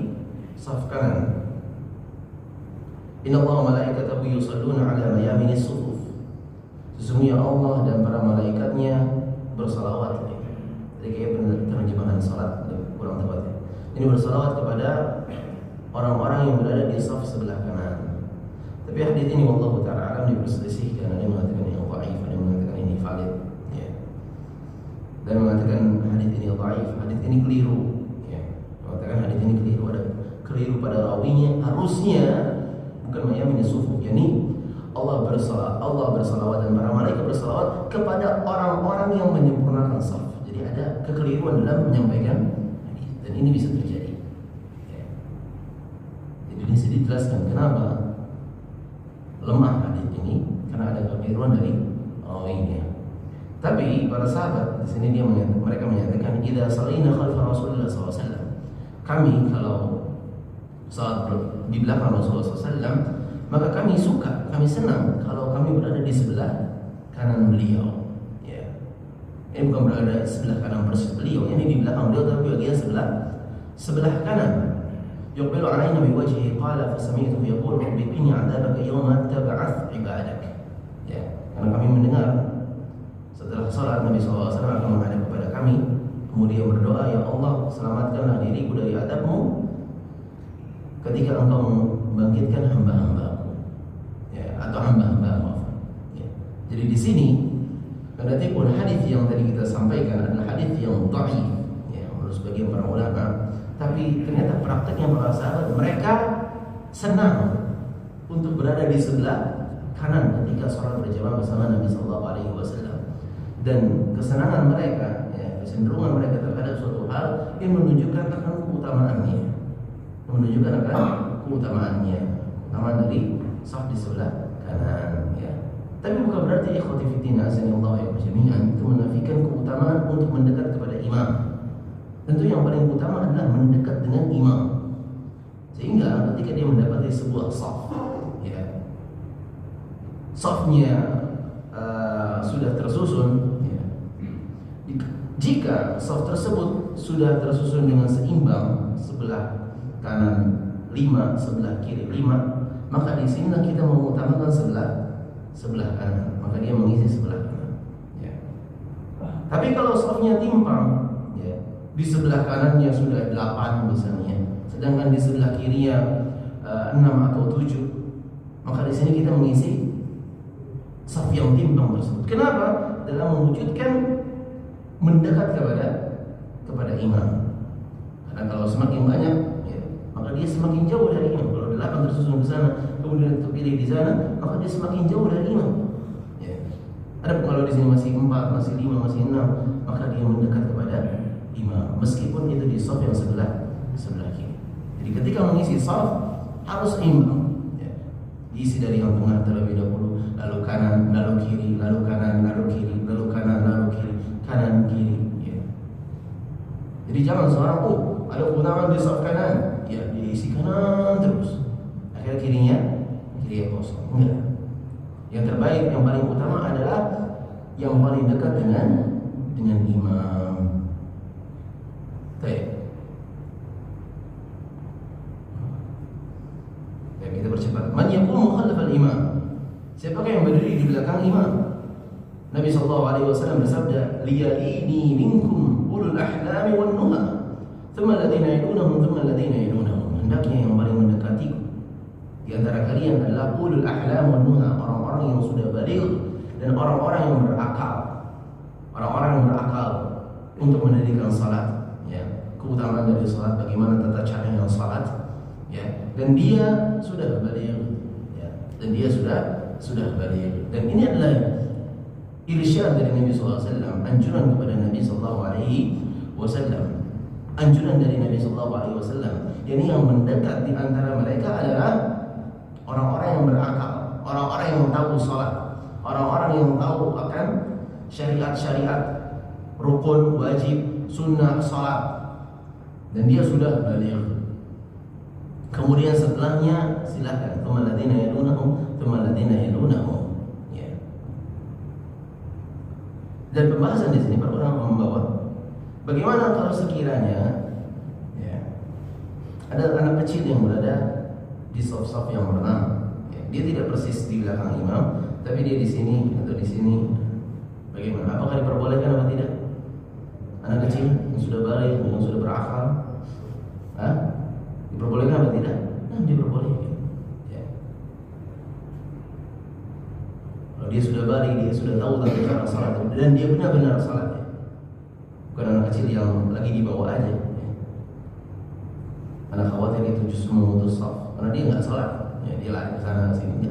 saf kanan. "Inna Allah malaikatahu yusalluna ala mayaminis sufuf." Sesungguhnya Allah dan para malaikatnya bersalawat. Jadi kayak penerjemahan salat kurang tepat, ya. Ini bersalawat kepada orang-orang yang berada di saf sebelah kanan. Tapi hadis ini wallahu ta'ala alam diperselisihkan. Ada yang mengatakan ini dhaif, ada yang mengatakan ini valid, ya. Dan mengatakan hadis ini dhaif, hadis ini keliru, ya. Mengatakan hadis ini keliru, ada keliru pada rawinya. Harusnya bukan mayamin sufuf, yakni Allah bersalawat dan para malaikat bersalawat kepada orang-orang yang menyempurnakan saf. Jadi ada kekeliruan dalam menyampaikan hadis, dan ini bisa terjadi, ya. Jadi ini sedih dijelaskan kenapa lemah hadis ini, karena ada kekeliruan dari rawinya. Tapi para sahabat di sini mereka menyatakan, "Idza salina khalfa Rasulullah SAW." Kami kalau saat di belakang Rasulullah SAW, maka kami suka, kami senang kalau kami berada di sebelah kanan beliau, ya. Ini bukan berada sebelah kanan persis beliau, ini di belakang beliau, tapi bagian sebelah kanan. Yuqbilu alaina bi wajhihi qala fasami'tuhu yaqulu rabbi qini 'adzabaka yawma tab'ats 'ibadak. Ya, karena kami mendengar setelah salat Nabi SAW akan menghadap kepada kami, kemudian berdoa, "Ya Allah, selamatkanlah diriku dari adab-Mu ketika Engkau membangkitkan hamba-hamba-Mu." Ya, atau hamba-hamba-Mu. Ya. Jadi di sini kendati pun hadis yang tadi kita sampaikan adalah hadis yang dhaif, ya, menurut sebagian para ulama, tapi ternyata prakteknya para sahabat, mereka senang untuk berada di sebelah kanan ketika sholat berjamaah bersama Nabi Sallallahu Alaihi Wasallam. Dan kesenangan mereka, ya, kecenderungan mereka terhadap suatu hal yang menunjukkan akan keutamaannya, keutamaan dari saf di sebelah kanan, ya. Tapi bukan berarti ikhwati fiddin azanillahu wa jami'an itu menafikan keutamaan untuk mendekat kepada imam. Tentu yang paling utama adalah mendekat dengan imam, sehingga ketika dia mendapati sebuah saf, ya, safnya sudah tersusun, ya. Jika saf tersebut sudah tersusun dengan seimbang sebelah kanan 5, sebelah kiri 5, maka di sinilah kita mengutamakan sebelah kanan, maka dia mengisi sebelah kanan. Ya. Tapi kalau safnya timpang, ya, di sebelah kanannya sudah 8 misalnya, sedangkan di sebelah kirinya 6 atau 7, maka di sini kita mengisi saf yang timpang tersebut. Kenapa? Dalam mewujudkan mendekat kepada imam. Karena kalau semakin banyak, ya, maka dia semakin jauh dari imam. Kalau 8 tersusun ke sana, kemudian terpilih di sana, maka dia semakin jauh dari imam. Ya. Ada kalau di sini masih 4, masih 5, masih 6, maka dia mendekat kepada imam, meskipun itu di saf yang sebelah kiri. Jadi ketika mengisi saf harus imbang. Ya. Diisi dari yang tengah terlebih dahulu, lalu kanan, lalu kiri, lalu kanan, lalu kiri, lalu kanan, lalu kiri, kanan kiri. Ya. Jadi jangan seorang ada keutamaan di saf kanan, ya diisi kanan terus, akhirnya kirinya kosong. Enggak. Yang terbaik, yang paling utama adalah yang paling dekat dengan imam. Baik. Ya, kita percepat. Man yaqumu khalfal imam. Siapakah yang berdiri di belakang imam? Nabi sallallahu alaihi wasallam bersabda, "Liyalini minkum ulul ahlami wan nuha, thumma alladziina yalunahum, thumma alladziina yalunahum." Hendaknya yang paling mendekatiku di antara kalian adalah ulul ahlam wan nuha, orang-orang yang sudah baligh dan orang-orang yang berakal. Orang-orang yang berakal untuk mendirikan salat, ya. Keutamaan dari salat, bagaimana tata caranya salat, ya. Dan dia sudah baligh, ya. Dan dia sudah baligh. Dan ini adalah irsyad dari Nabi sallallahu alaihi wasallam, anjuran kepada Nabi sallallahu alaihi wasallam. Anjuran dari Nabi sallallahu alaihi wasallam. Jadi yang mendekat di antara mereka adalah orang-orang yang berakal, orang-orang yang tahu salat, orang-orang yang tahu akan syariat-syariat, rukun, wajib, sunnah salat, dan dia sudah baligh. Kemudian setelahnya silakan, tsumma alladziina yalunahum, tsumma alladziina yalunahum. Ya. Dan pembahasan di sini para ulama membawa bagaimana kalau sekiranya, ya, ada anak kecil yang berada di saf-saf yang pertama, ya, dia tidak persis di belakang imam, tapi dia di sini atau di sini. Bagaimana? Apakah diperbolehkan atau tidak? Anak kecil yang sudah baligh, yang sudah berakal, diperbolehkan atau tidak? Nah, diperbolehkan. Ya. Kalau dia sudah baligh, dia sudah tahu tentang cara salat dan dia benar-benar salatnya, bukan anak kecil yang lagi dibawa aja. Ya. Anak khawatir itu justru memutus saf karena dia nggak salat, ya, dia lari ke sana ke sini.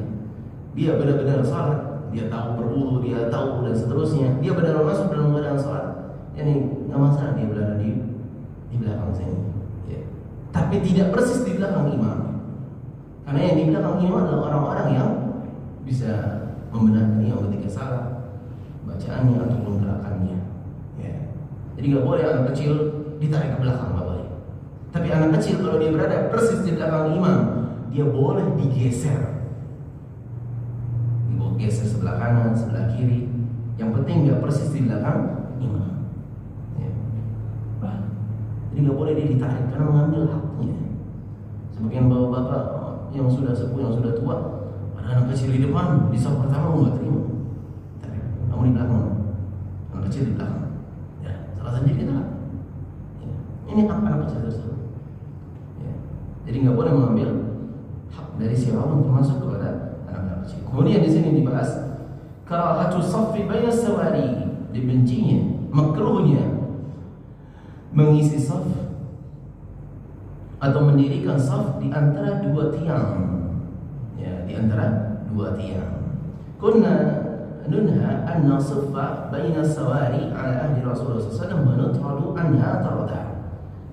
Dia benar-benar salat. Dia tahu berwudu, dia tahu dan seterusnya. Dia benar masuk dalam keadaan salat. Yani nggak masalah dia berada di belakang sini. Ya. Tapi tidak persis di belakang imam. Karena yang di belakang imam adalah orang-orang yang bisa membenarkan imam ketika salah, bacaannya ataupun gerakannya. Ya. Jadi nggak boleh anak kecil ditarik ke belakang, nggak boleh. Tapi anak kecil kalau dia berada persis di belakang imam, dia boleh digeser. Geser sebelah kanan, sebelah kiri. Yang penting nggak persis di belakang imam. Ya. Jadi nggak boleh dia ditarik karena mengambil haknya. Sebagian bapak-bapak yang sudah sepuh, yang sudah tua, ada anak kecil di depan, di saf pertama nggak terima. Tapi kamu di belakang, anak kecil di belakang. Ya, salah sendiri kita. Ya. Ini hak anak kecil tersebut. Ya. Jadi nggak boleh mengambil hak dari siapapun, termasuk kepada anak-anak kecil. Kemudian di sini dibahas karahatu saffi baina sawari, dibencinya, makruhnya mengisi saf atau mendirikan saf di antara dua tiang. Ya, di antara dua tiang. Kunna nunha an nasiffa baina sawari ala ahli Rasulullah sallallahu alaihi wasallam wa nutradu anha tarada.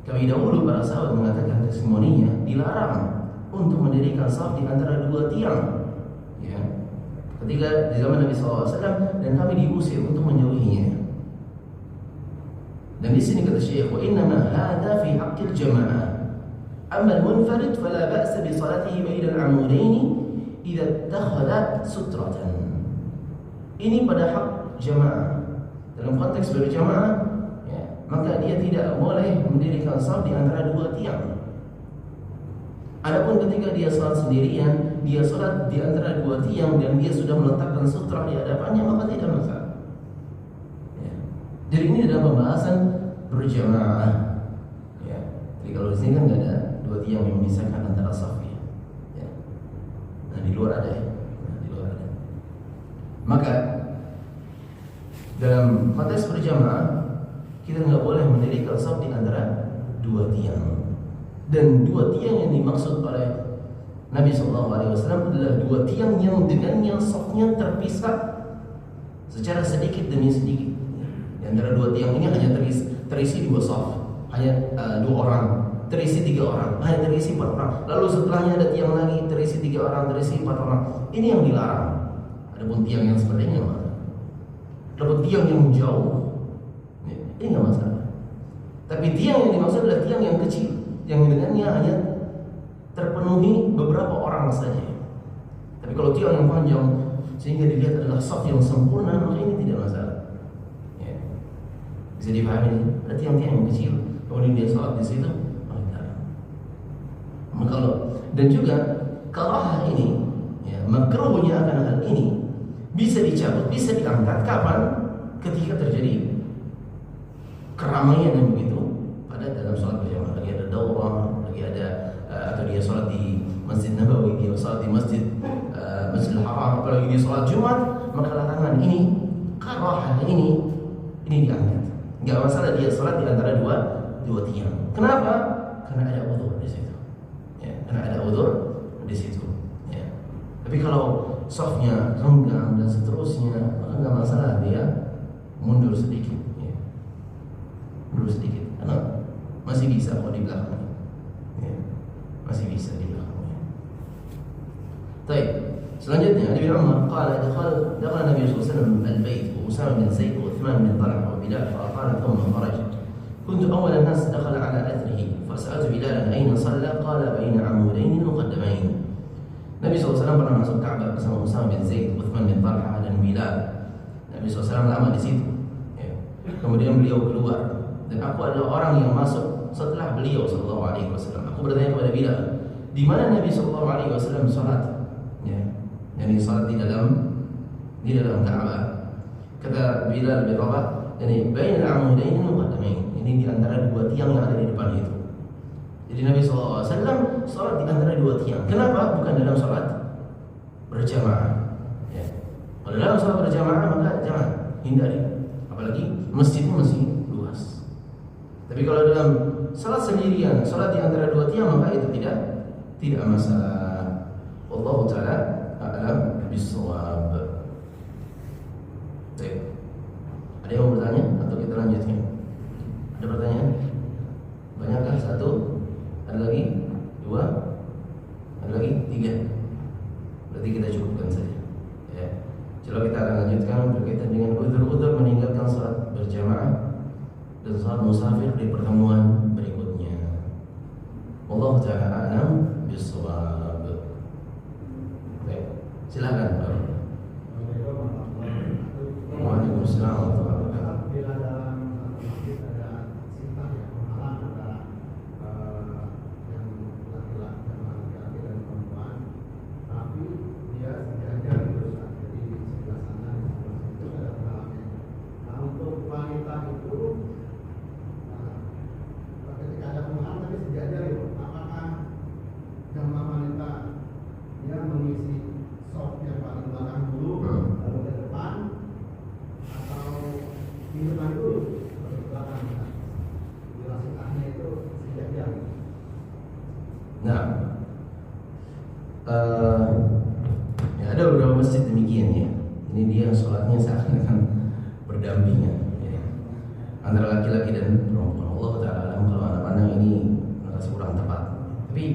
Kami dahulu para sahabat mengatakan testimoninya dilarang untuk mendirikan saf di antara dua tiang. Ya. Ketika di zaman Nabi SAW, dan kami diusir untuk menjauhinya. Dan di sini kata Syekh, wa innama hadza fi haqqil jamaah. Amma al-munfarid fala ba'sa bi salatihi baina al-'amudain idza ittakhadha sutratan. Ini pada hak jamaah. Dalam konteks berjamaah, ya, maka dia tidak boleh mendirikan saf di antara dua tiang. Adapun ketika dia sholat sendirian, dia sholat di antara dua tiang dan dia sudah meletakkan sutra di hadapannya, maka tidak masalah. Ya. Jadi ini adalah pembahasan berjamaah. Ya. Jadi kalau di sini kan nggak ada dua tiang yang memisahkan antara saf. Ya. Nah di luar ada ya. Maka dalam konteks berjamaah kita nggak boleh mendirikan saf di antara dua tiang. Dan dua tiang yang dimaksud oleh Nabi SAW adalah dua tiang yang dengannya safnya terpisah secara sedikit demi sedikit. Di antara dua tiang ini hanya terisi dua saf, hanya dua orang, terisi tiga orang, hanya terisi empat orang. Lalu setelahnya ada tiang lagi terisi tiga orang, terisi empat orang. Ini yang dilarang. Adapun tiang yang seperti ini nggak masalah. Adapun tiang yang jauh, ini nggak masalah. Tapi tiang yang dimaksud adalah tiang yang kecil, yang dengannya hanya terpenuhi beberapa orang saja. Tapi kalau tiang yang panjang sehingga dilihat adalah saf yang sempurna, maka ini tidak masalah. Ya. Bisa dipahami. Ada tiang-tiang yang kecil, kemudian dia sholat di situ, maka kalau dan juga karahah ini, ya, makruhnya akan hal ini bisa dicabut, bisa diangkat kapan? Ketika terjadi keramaian yang begitu pada dalam sholat berjamaah. Lagi ada daurah, lagi ada atau dia sholat di Masjid Nabawi, dia sholat di Masjidil Haram, apalagi dia sholat Jumat, maka larangan ini, karahah ini diangkat. Enggak masalah dia sholat di antara dua tiang. Kenapa? Karena ada udzur di situ. Ya, karena ada udzur di situ. Ya. Tapi kalau safnya renggang dan seterusnya, maka nggak masalah dia mundur sedikit. Ya. Mundur sedikit, karena masih bisa kalau di belakang. Ya. Masih bisa di belakang. Baik. Selanjutnya Nabi Umar qala dakhala Nabi sallallahu alaihi wasallam al-bait wa Usama bin Zaid wa Uthman bin Talha wa Bilal fa qala thumma kharaja. كنت أول الناس دخل على أثره فسألت بلالا أين صلى قال بين عمودين مقدمين. Nabi SAW pernah masuk Ka'bah bersama Usama bin Zaid, Uthman bin Talha dan Bilal. Nabi SAW lama di situ. Ya. Kemudian beliau keluar dan aku adalah orang yang masuk setelah beliau SAW. Aku bertanya kepada Bilal, di mana Nabi SAW salat? Ya. Yani salat di dalam Ka'bah. Kata Bilal bin Rabah, yani bainal amudain muqaddamain. Ini di antara dua tiang yang ada di depan itu. Jadi Nabi SAW salat di antara dua tiang. Kenapa? Bukan dalam salat berjamaah. Ya. Kalau dalam salat berjamaah maka jangan hindari. Apalagi masjidnya masih luas. Tapi kalau dalam salat sendirian, salat di antara dua tiang, maka itu tidak masalah. Wallahu taala a'lam bis-shawab. Baik. Ada yang mau bertanya atau kita lanjutkan? Ada pertanyaan? Banyakkah? Satu? Ada lagi? Dua? Ada lagi? Tiga? Berarti kita cukupkan saja. Ya. Coba kita akan lanjutkan berkaitan dengan udzur-udzur meninggalkan salat berjamaah dan salat musafir di pertemuan berikutnya. Wallahu ta'ala a'lam bis-shawab. Baik, silakan Pak. Waalaikumsalam warahmatullahi wabarakatuh. Bila dalam masjid ada simpang yang menghalang antara yang laki-laki dan perempuan, tapi dia sejajar gitu, jadi di sebelah sana di sebelah situ ada penghalangnya. Nah untuk wanita itu, ketika ada penghalang tapi sejajar itu, apakah jamaah wanita dia mengisi soft yang paling belakang dulu, lalu ke depan? Di depan dulu, di belakang kita. Durasinya itu sejajar. Nah, ya ada beberapa masjid demikian ya. Ini dia sholatnya seakan-akan berdampingan ya. Antara laki-laki dan perempuan. Allah Ta'ala alam kalau anak pandang ini merasa kurang tepat. Tapi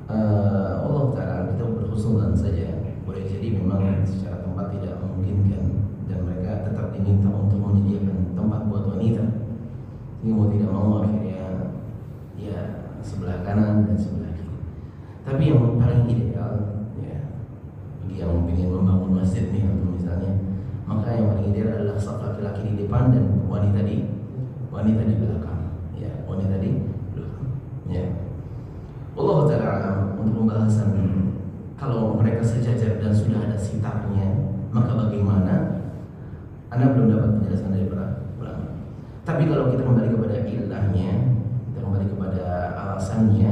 Allah Ta'ala kita berhusnudzan saja. Boleh jadi memang secara tempat tidak memungkinkan dan mereka tetap diminta untuk menyediakan tempat buat wanita. Ini mau tidak mau akhirnya ya sebelah kanan dan sebelah kiri. Tapi yang paling ideal ya bagi yang ingin membangun masjid nih atau misalnya, maka yang paling ideal adalah saf laki-laki di depan dan wanita di belakang. Ya, wanita di belakang. Ya. Allah Ta'ala untuk pembahasan ini. Kalau mereka sejajar dan sudah ada sitarnya, maka bagaimana? Anda belum dapat penjelasan dari para ulama. Tapi kalau kita kembali kepada ilahnya, kita kembali kepada alasannya,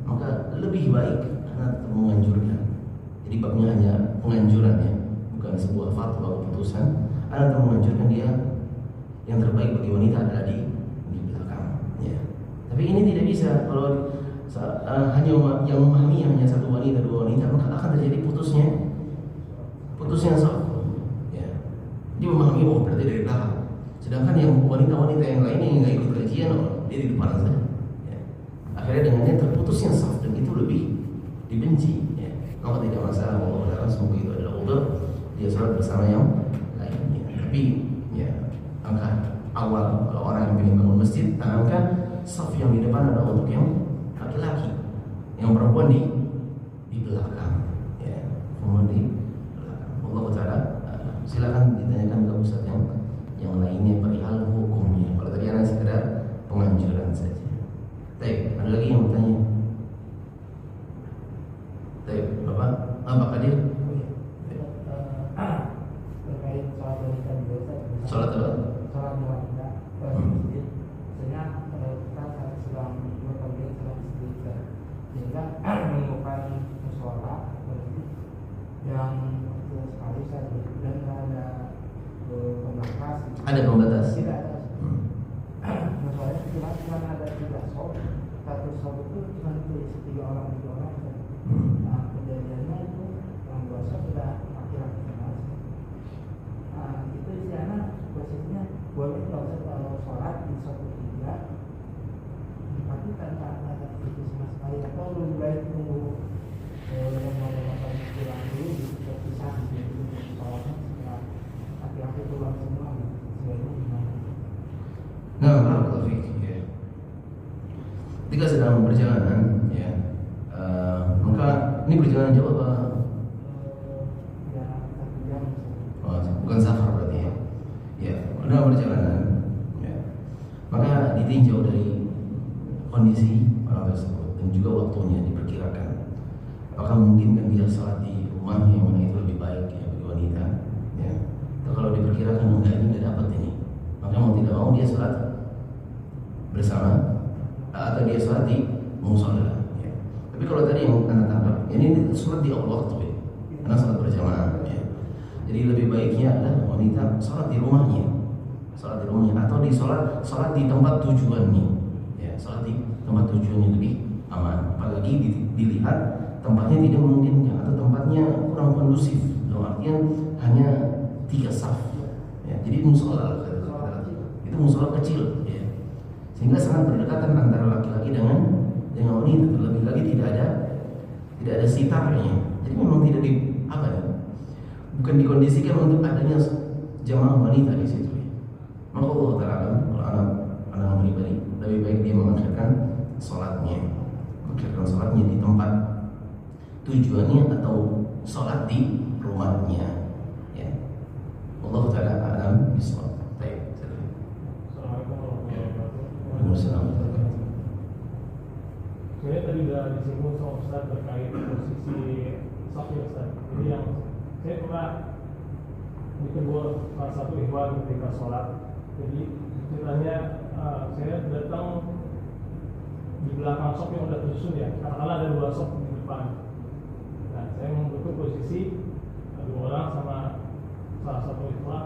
maka lebih baik karena menganjurkan. Jadi babnya hanya penganjuran ya, bukan sebuah fatwa keputusan. Anda menganjurkan dia yang terbaik bagi wanita adalah di belakang. Ya. Tapi ini tidak bisa kalau hanya yang memahami hanya satu wanita, dua wanita, maka akan terjadi putusnya saf. Ya. Dia memahami berarti dari belakang. Sedangkan yang wanita-wanita yang lainnya yang nggak ikut kajian, dia di depan saja. Ya. Akhirnya dengannya terputusnya saf dan itu lebih dibenci. Ya. Maka tidak masalah kalau semoga itu adalah udzur dia sholat bersama yang lainnya. Tapi ya angka awal kalau orang yang ingin bangun masjid, tanamkan saf yang di depan adalah untuk yang laki-laki, yang perempuan di belakang. Ya, perempuan di belakang. Allah Taala, silakan ditanyakan ke Ustaz yang lainnya perihal hukumnya. Kalau tadi anak sekedar penganjuran saja. Baik, ada lagi yang bertanya? Baik, Bapak Kadir. Terkait sholat wanita di desa. Sholat apa? Sholat wanita di masjid. Sehingga kita sedang berpergian sedang sedikit, sehingga menemukan musola yang sekali saja dan ada pembatas. Ada pembatas? Tidak ada. Musolanya cuma ada 3 sob. Satu sob itu cuma tulis 3 orang. Nah, kejadiannya itu yang 2 sob sudah laki-laki semua. Nah, itu istilah posisinya boleh kalau sholat di sob 3 tapi tanpa ada itu sama sekali, atau lebih baik tunggu yang mau pulang dulu terpisah gitu sholatnya setelah laki-laki pulang semua sebaiknya gimana? Nah, barakallahu fiik. Ya. Ketika sedang perjalanan, ya, maka ini perjalanan jauh apa? Ya 1 jam. Oh, bukan safar berarti ya. Ya, dalam perjalanan, ya, maka ditinjau dari kondisi orang tersebut dan juga waktunya diperkirakan. Apakah mungkin kan dia sholat di rumahnya yang mana itu lebih baik ya bagi wanita? Ya. Atau kalau diperkirakan enggak ini nggak dapat ini, maka mau tidak mau dia sholat bersama atau dia sholat di musola. Ya. Tapi kalau tadi yang anda tangkap, ini sholat di awal waktu ya, karena sholat berjamaah. Ya. Jadi lebih baiknya adalah wanita sholat di rumahnya, atau di sholat di tempat tujuannya. Ya, sholat di tempat tujuannya lebih aman. Apalagi dilihat tempatnya tidak memungkinkan atau tempatnya kurang kondusif. Dalam artian hanya 3 saf. Ya, jadi musola itu musola kecil. Ya. Sehingga sangat berdekatan antara laki-laki dengan wanita. Terlebih lagi tidak ada sitarnya. Jadi memang tidak bukan dikondisikan untuk adanya jamaah wanita di situ. Maka Allah Ta'ala kalau anak pribadi lebih baik dia mengakhirkan sholatnya di tempat tujuannya atau sholat di rumahnya. Ya. Allah Ta'ala alam bisawab. Baik. Assalamualaikum. Saya tadi sudah disinggung sama Ustaz terkait posisi safi Ustaz. Jadi yang saya pernah ditegur salah satu ikhwan ketika sholat. Jadi ceritanya saya datang di belakang sop yang udah tersusun ya, karena ada 2 sop di depan. Nah, saya membutuhkan posisi 2 orang sama salah satu ikhwan.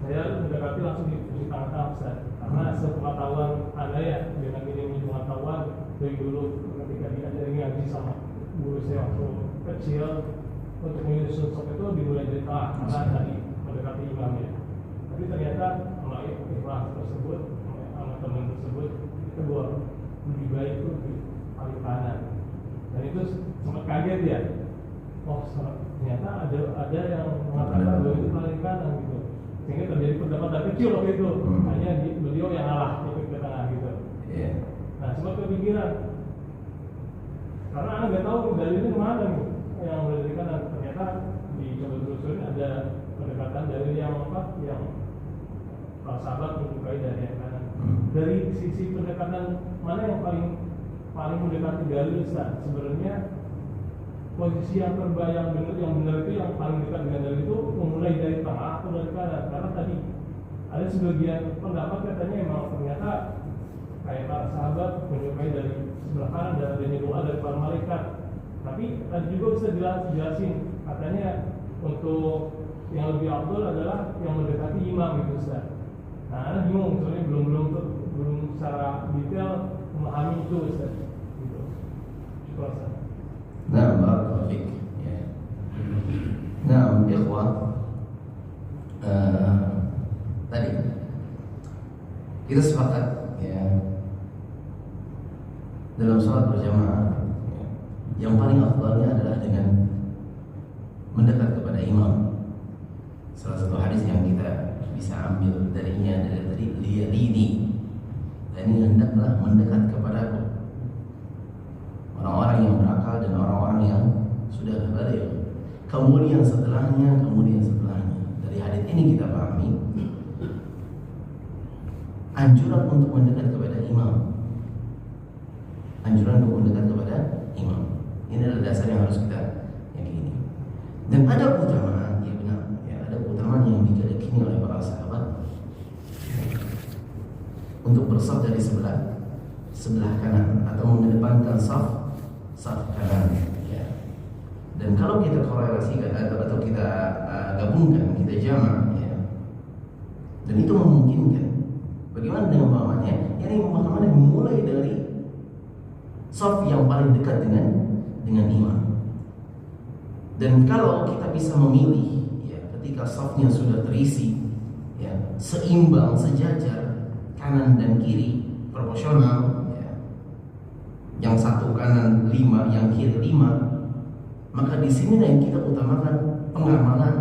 Saya mendekati langsung di tangan Ustaz. Karena sepengetahuan Anda ya, dengan ini pengetahuan dari dulu ketika diajari ngaji sama guru saya waktu kecil, untuk menyusun sop itu dimulai dari tengah karena tadi mendekati imamnya. Tapi ternyata sama ikhlas tersebut, sama teman tersebut, itu lebih baik itu di paling kanan. Dan itu sempat kaget ya. Oh, ternyata ada yang mengatakan bahwa itu paling kanan gitu. Sehingga terjadi perdebatan kecil waktu itu. Hanya beliau yang ngalah ikut ke tengah gitu. Yeah. Nah, sempat kepikiran. Karena Anda nggak tahu dalilnya kemana nih yang dari kanan. Ternyata dicoba telusurin ada pendekatan dari yang para sahabat membukai dari yang kanan. Dari sisi pendekatan mana yang paling paling mendekati dalil Ustaz. Sebenarnya posisi yang terbayang yang benar itu yang paling dekat dengan dalil itu memulai dari tengah atau dari kanan. Karena tadi ada sebagian pendapat katanya memang ternyata kayak para sahabat menyukai dari sebelah kanan dan adanya doa dari para malaikat. Tapi tadi juga bisa jelasin katanya untuk yang lebih afdal adalah yang mendekati imam gitu Ustaz. Nah, ada bingung soalnya belum secara detail memahami itu Ustaz. Gitu. Syukur Ustaz. Nah, barakallahu fiik. Ya. Nah, ikhwan, tadi kita sepakat ya dalam sholat berjamaah ya, yang paling afdalnya adalah dengan mendekat kepada imam. Salah satu hadis yang kita bisa ambil darinya adalah tadi liyalini, dan ini hendaklah mendekat kepadaku. Orang-orang yang berakal dan orang-orang yang sudah balik. Kemudian setelahnya. Dari hadis ini kita pahami anjuran untuk mendekat kepada imam. Ini adalah dasar yang harus kita yakini. Dan ada keutamaan, ya benar, ya ada keutamaan yang diyakini oleh para sahabat untuk bersaf dari sebelah kanan atau mengedepankan saf kanan. Ya. Dan kalau kita korelasikan atau kita gabungkan, kita jamak, ya, dan itu memungkinkan. Bagaimana dengan pemahamannya? Ini pemahamannya mulai dari saf yang paling dekat dengan imam. Dan kalau kita bisa memilih, ya, ketika safnya sudah terisi, ya, seimbang, sejajar, kanan dan kiri proporsional, ya, yang satu kanan 5, yang kiri 5, maka di sini yang kita utamakan pengamalan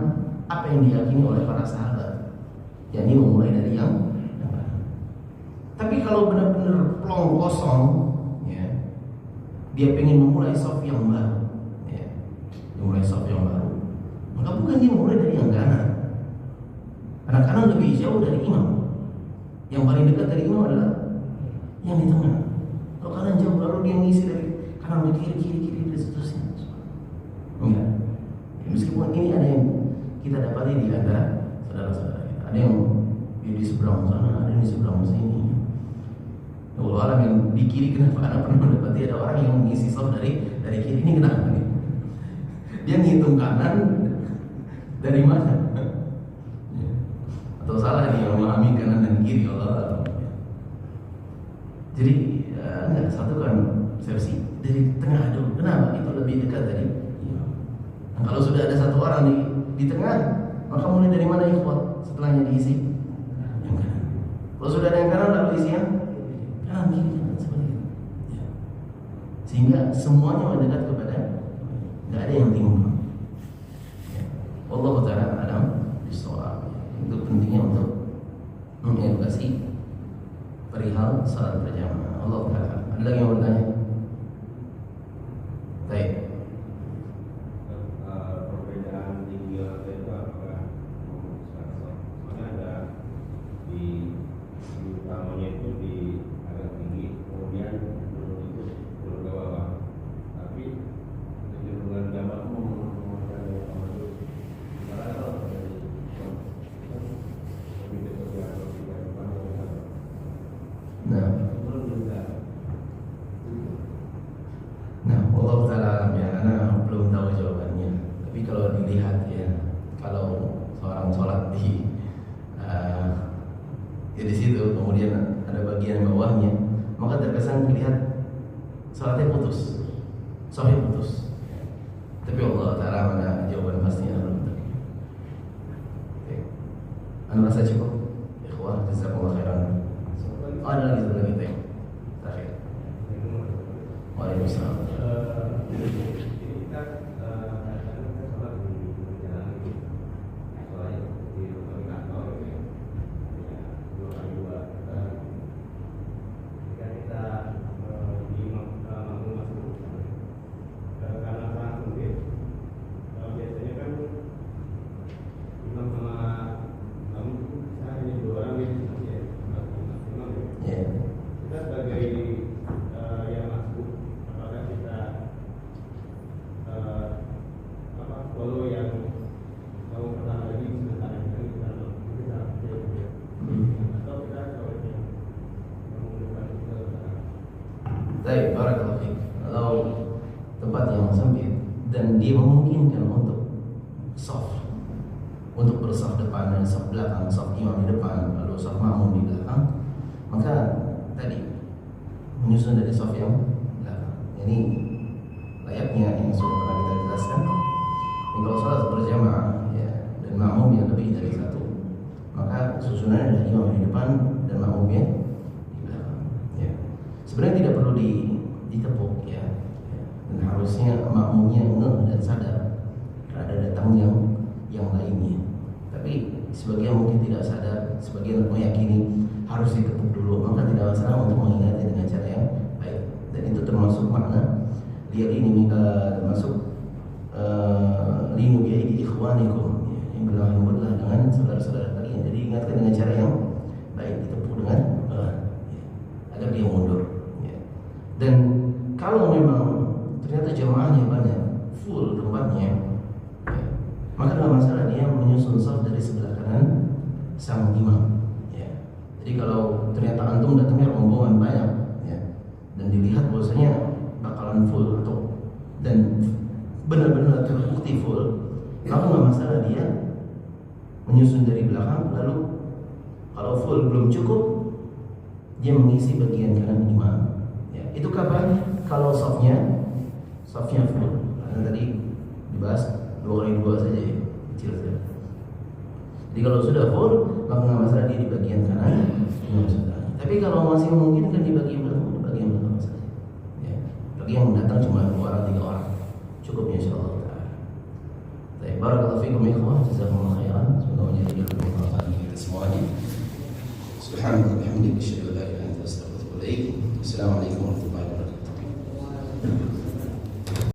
apa yang diyakini oleh para sahabat, yakni memulai dari yang kanan. Tapi kalau benar-benar plong kosong, ya, dia pengen memulai saf yang baru, ya, maka bukan dia mulai dari yang kanan. Karena kanan lebih jauh dari imam. Yang paling dekat dari imam adalah yang di tengah. Kalau kanan jauh, lalu dia mengisi dari kanan ke kiri dan seterusnya. Enggak. Ya, meskipun ini ada yang kita dapati di antara saudara-saudara kita. Ada yang di seberang sana, ada yang di seberang sini. Allah alam yang di kiri kenapa? Karena pernah mendapati ada orang yang mengisi saf dari kiri. Ini kenapa nih? Dia ngitung kanan dari mana? Atau salah dia memahami kanan dan kiri, Allah alam. Jadi enggak, satukan versi dari tengah dulu. Kenapa? Itu lebih dekat dari imam. Nah, kalau sudah ada satu orang di tengah, maka mulai dari mana ikhwan? Setelahnya diisi yang kanan. Kalau sudah ada yang kanan, lalu isi yang kanan, kiri, seperti itu. Ya. Sehingga semuanya mendekat kepada, nggak ada yang timpang. Ya. Wallahu ta'ala a'lam bishawab. Itu pentingnya untuk mengedukasi perihal salat berjamaah. Allah Ta'ala. Ada lagi yang bertanya? Baik. Perbedaan tinggi lantai itu apakah soalnya ada di utamanya itu di agak tinggi, kemudian turun ke bawah. Tapi kecenderungan gambar menggunakan itu karena kalau dari lebih dekat atau tidak depan. Nah, Allah Ta'ala ya, Ana belum tahu jawabannya. Tapi kalau dilihat ya, kalau seorang sholat di situ, kemudian ada bagian bawahnya, maka terkesan terlihat sholatnya putus, sholatnya putus. Tapi Allah Ta'ala mana jawaban pastinya belum tahu. Oke. Anda rasa cukup? Ikhwah, jazakallahu khairan. Oh, ada lagi satu lagi teh. Terakhir. Waalaikumsalam. Kita kadang-kadang sholat di jalan itu, sholatnya di kantor, ya, 2x2. Ketika kita di makmum masuk, karena sangat sempit, biasanya kan imam sama kamu bisa hanya 2 orang gitu, ya. Kita sebagai yang masuk Baik, barakallahu fiik. Kalau tempat yang sempit dan dia memungkinkan untuk soft, untuk bersaf depan dan saf belakang, saf imam di depan, lalu saf makmum di belakang, maka tadi menyusun dari saf yang belakang. Ini layaknya yang sudah pernah kita jelaskan. Ini kalau salat berjamaah ya, dan makmum yang lebih dari satu, maka susunannya adalah imam di depan dan makmumnya di belakang. Ya. Sebenarnya tidak perlu ditepuk ya. Dan harusnya makmumnya ngeh dan sadar ada datang yang lainnya. Tapi sebagian mungkin tidak sadar, sebagian meyakini harus ditepuk dulu, maka tidak masalah untuk mengingati dengan cara yang baik. Dan itu termasuk makna lihat ini termasuk linu bi'aidi ikhwanikum, yang berlembutlah dengan saudara-saudara kalian. Jadi ingatkan dengan cara yang baik, ditepuk dengan agar dia mundur. Ya. Dan kalau memang ternyata jamaahnya banyak, full tempatnya, ya, maka tidak masalah dia menyusun saf dari sebelah kanan sang imam. Ya. Jadi kalau ternyata antum datangnya rombongan banyak, ya, dan dilihat bahwasanya bakalan full atau dan benar-benar terbukti full, maka nggak masalah dia menyusun dari belakang, lalu kalau full belum cukup dia mengisi bagian kanan imam. Ya, itu kapan? Kalau safnya full. Karena tadi dibahas 2x2 saja ya, kecil saja. Jadi kalau sudah full, maka nggak masalah dia di bagian kanan imam sudah. Tapi kalau masih memungkinkan di bagian belakang saja. Ya, bagi yang datang cuma 2 orang 3 orang cukup insyaallah taala. Baik, barakallahu fiikum ikhwah, jazakumullah khairan. Semoga menjadi ilmu manfaat bagi kita semuanya. Subhanallah, bihamdihi, asyhadu